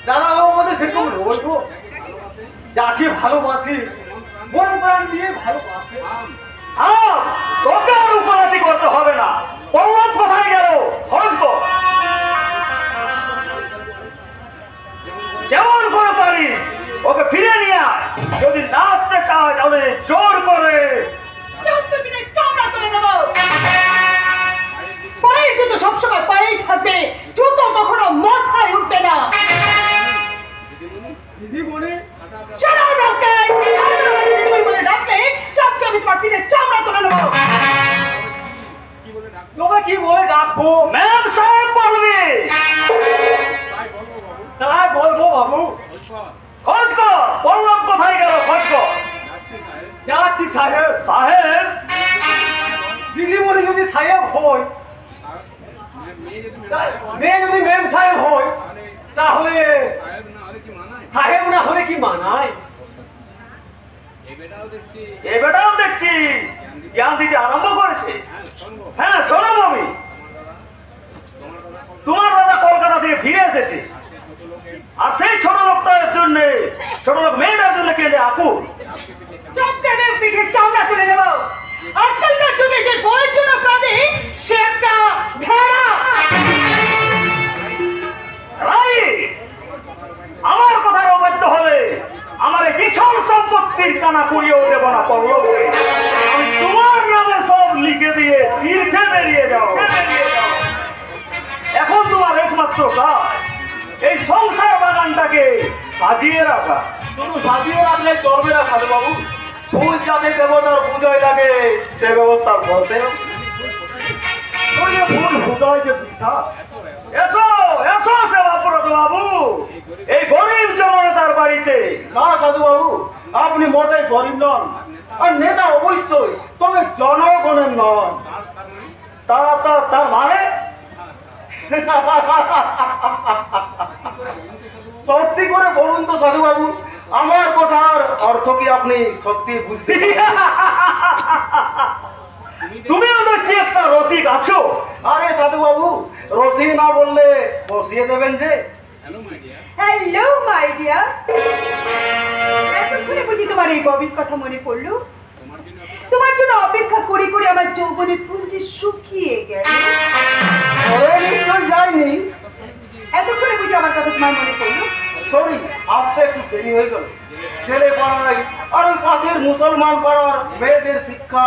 দাদা বাবু আমাদের সেরকম বলবো, যাকে ভালোবাসে মন প্রাণ দিয়ে ভালোবাসে।
হ্যাঁ, তোকে আর উপলব্ধি করতে হবে না। পল্লব কোথায় গেল খোঁজ কর। যেমন করে পারিস ওকে ফিরে নিয়ে আয়। যদি না আসতে চায় তাহলে জোর করে
চামড়া তুলে দেবো। পায়ের জুতো সবসময় পায়েই থাকবে, জুতো কখনো মাথায় উঠবে না।
দিদি মনে
চলো রাস্তায় বলে ডাকলে চাপকে আমি তোমার পিঠে চামড়া তুলে নেবো।
তোমরা কি বলে ডাকবো?
ম্যাম সাহেব বলবে।
তাই বলবো বাবু।
খোঁজ কর, পল্লব কোথায় গেল খোঁজ কর।
যাচ্ছি সাহেব।
সাহেব
দিদিমণি যদি সাহেব হয়, মেয়ে যদি মেম সাহেব হয়, তাহলে সাহেব না হলে কি মানায়?
এ বেটাও দেখছি জ্ঞান দিতে আরম্ভ করেছে। হ্যাঁ শোনো আমি, তোমার দাদা কলকাতা থেকে ফিরে এসেছে, আর সেই ছোট লোকটার জন্য, ছোট লোক মেয়েটার জন্য কেঁদে আকুল।
চাপকে আমি পিঠে চামড়া তুলে নেবো। আজকালকার যুগে যে বইয়ের জন্য কাঁদে সে একটা ভেড়া।
আমার কথার অবাধ্য হলে আমার এই বিশাল সম্পত্তির কানা করিয়েও দেব না পল্লব। আমি তোমার নামে সব লিখে দিয়ে তীর্থে বেরিয়ে যাও। এখন তোমার একমাত্র কাজ এই সংসার বাগানটাকে সাজিয়ে রাখা।
শুধু সাজিয়ে রাখলে চলবে না সাধু বাবু, ফুল যাতে দেবতার পুজোয় লাগে সে ব্যবস্থা করতে হবে।
ফুল ফুটায় যে পিঠা। এসো এসো সেবাব্রত বাবু, এই গরিব জননেতার বাড়িতে।
না সাধু বাবু, আপনি মোটেই গরিব নন, আর নেতা অবশ্যই, তবে জনগণের নন।
তার মানে
সত্যি করে বলুন তো সাধু বাবু, আমার কথার অর্থ কি আপনি সত্যি বুঝতে?
তুমিও দেখছি একটা রসিক আছো।
আরে সাধু বাবু, রসিয়ে না বললে বসিয়ে দেবেন যে।
হ্যালো মাই ডিয়ার, এতক্ষণে বুঝি তোমার এই ববির কথা মনে পড়লো? তোমার জন্য অপেক্ষা করে করে আমার যৌবনের পুঞ্জি শুকিয়ে গেল।
ওরে নিশ্চয় যায়নি।
এতক্ষণে বুঝি আমার কথা তোমার মনে পড়লো?
সরি, আসতে একটু দেরি হয়ে গেল। ছেলে পাড়ায় আর ওই পাশের মুসলমান পাড়ার মেয়েদের শিক্ষা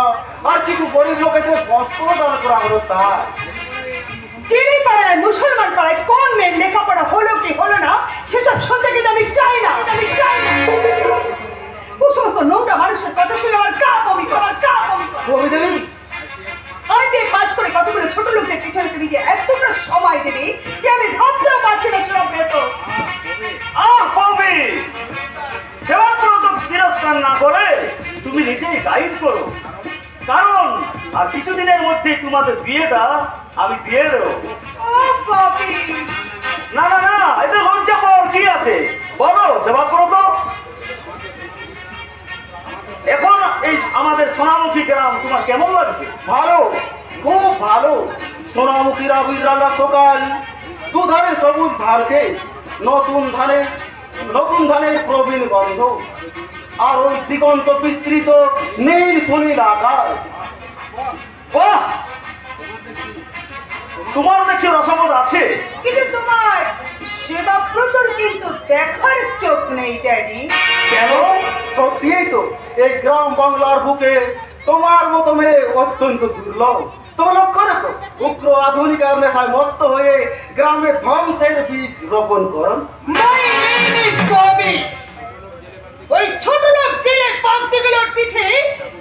আর কিছু গরিব লোকেদের বস্ত্র দান করা হলো তাই।
চিনি পাড়ায় মুসলমান পাড়ায় কোন মেয়ের লেখাপড়া হলো কি হলো না সেসব শুনতে কিন্তু আমি চাই না, আমি চাই না। ও সমস্ত নোংরা মানুষের কথা শুনে আমার গা বমি করে, আমার গা বমি করে।
বমি দেবী,
আইতে পাস করে কতগুলো ছোট লোকদের পিছনে তুমি যে এতটা সময় দেবে যে আমি ভাবতেও পারছি না সেরকম বেতন।
বৌদি, সেমাত্র তো তিরস্কার না করে তুমি নিজেই গাইড করো, কারণ আর কিছুদিনের মধ্যে তোমাদের বিয়েটা আমি দিয়ে দেবো।
ও বাবি,
না না না, এতে লজ্জা পাওয়ার কি আছে? বলো, সেবা করো তো। এখন এই আমাদের সোনামুখী গ্রাম তোমার কেমন লাগছে?
ভালো, খুব ভালো। সোনামুখীরা বিড়ালা সকাল, দুধারে সবুজ ধারকে নতুন ধানের প্রবীণ গন্ধ, আর ওই দিগন্ত বিস্তৃত নীল সুনীল আকাশ।
বাহ, তোমার দেখছি রসবোধ আছে।
কিন্তু তোমার সেবা প্রচুর কিন্তু দেখার চোখ নেই ড্যাডি।
কেন? সত্যিই তো এই গ্রাম বাংলার বুকে তোমার মতো মেয়ে অত্যন্ত দুর্লভ। তবে লক্ষ্য রেখো, উগ্র আধুনিক আর নেশায় মত্ত হয়ে গ্রামে ধ্বংসের বীজ রোপণ করুন।
My name is Bobby. ওই ছোট লোক জেলে পান্তিগুলোর পিঠে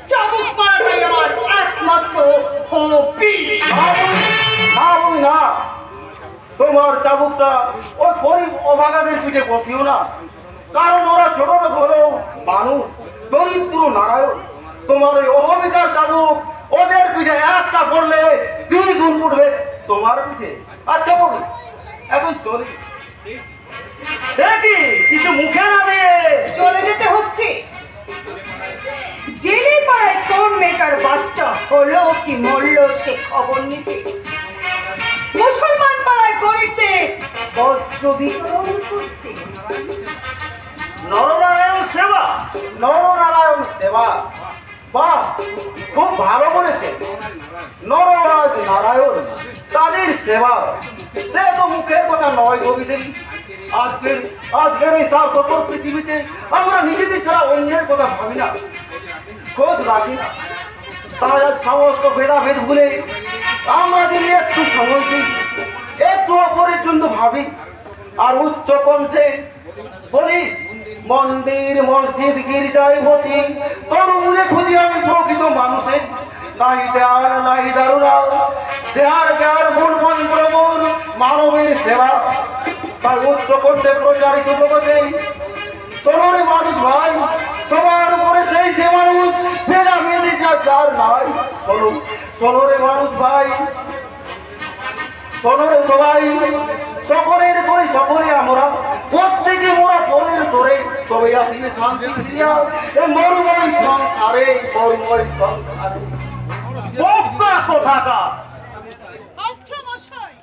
চাবুক মারাটাই আমার একমাত্র হবি।
না, তোমার চাবুকটা ওই গরিব অভাগাদের পিঠে বসিও না, কারণ ওরা ছোট লোক হলেও মানুষ, দরিদ্র নারায়ণ। তোমার ওই অহমিকার চাবুক ওদের পিঠে একটা পড়লে 2 গুণ পড়বে তোমার পিঠে। আচ্ছা বলি, এখন চলি।
সে কি কিছু মুখে না দিয়ে
চলে যেতে হচ্ছে। জেলে পাড়ায় কোন মেয়েটার বাচ্চা হলো কি মরলো সে খবর নিতে, মুসলমান পাড়ায় গরিবদের বস্ত্র বিতরণ করতে।
নরনারায়ণ সেবা।
নরনারায়ণ সেবা, বাহ, খুব ভালো বলেছে। নররাজ নারায়ণ, তাদের সেবা, সে তো মুখের কথা নয় কবিদের। আজকের এই স্বার্থপর পৃথিবীতে আমরা নিজেদের ছাড়া অন্যের কথা ভাবি না, খোঁজ রাখি না। তাই আজ সমস্ত ভেদাভেদ ভুলে আমরা যদি একটু সময় দিই, একটু অপরের জন্য ভাবি, আর উচ্চ কণ্ঠে বলি, মন্দির মসজিদ গির্জায় বসি, তরুমূলে খুঁজি আমি প্রকৃত মানুষের। নাই দেয়ার নাই দারুণা, দেয়ার জ্ঞান মূল মন্ত্র মূল মানবের সেবা। তাই উচ্চ কণ্ঠে প্রচারিত জগতে সবার মানুষ ভাই, সবার উপরে সেই সে মানুষ, ভেদা ভেদে যার নাই। সনরে মানুষ ভাই, সনরে সবাই, সকলের করে সকলে আমরা, প্রত্যেকে মোরা পরের তোরে, তবে আসিবে শান্তি ফিরিয়া এ মরুময় সংসারে, মরুময় সংসারে।
কোথাকার
আচ্ছা মশাই।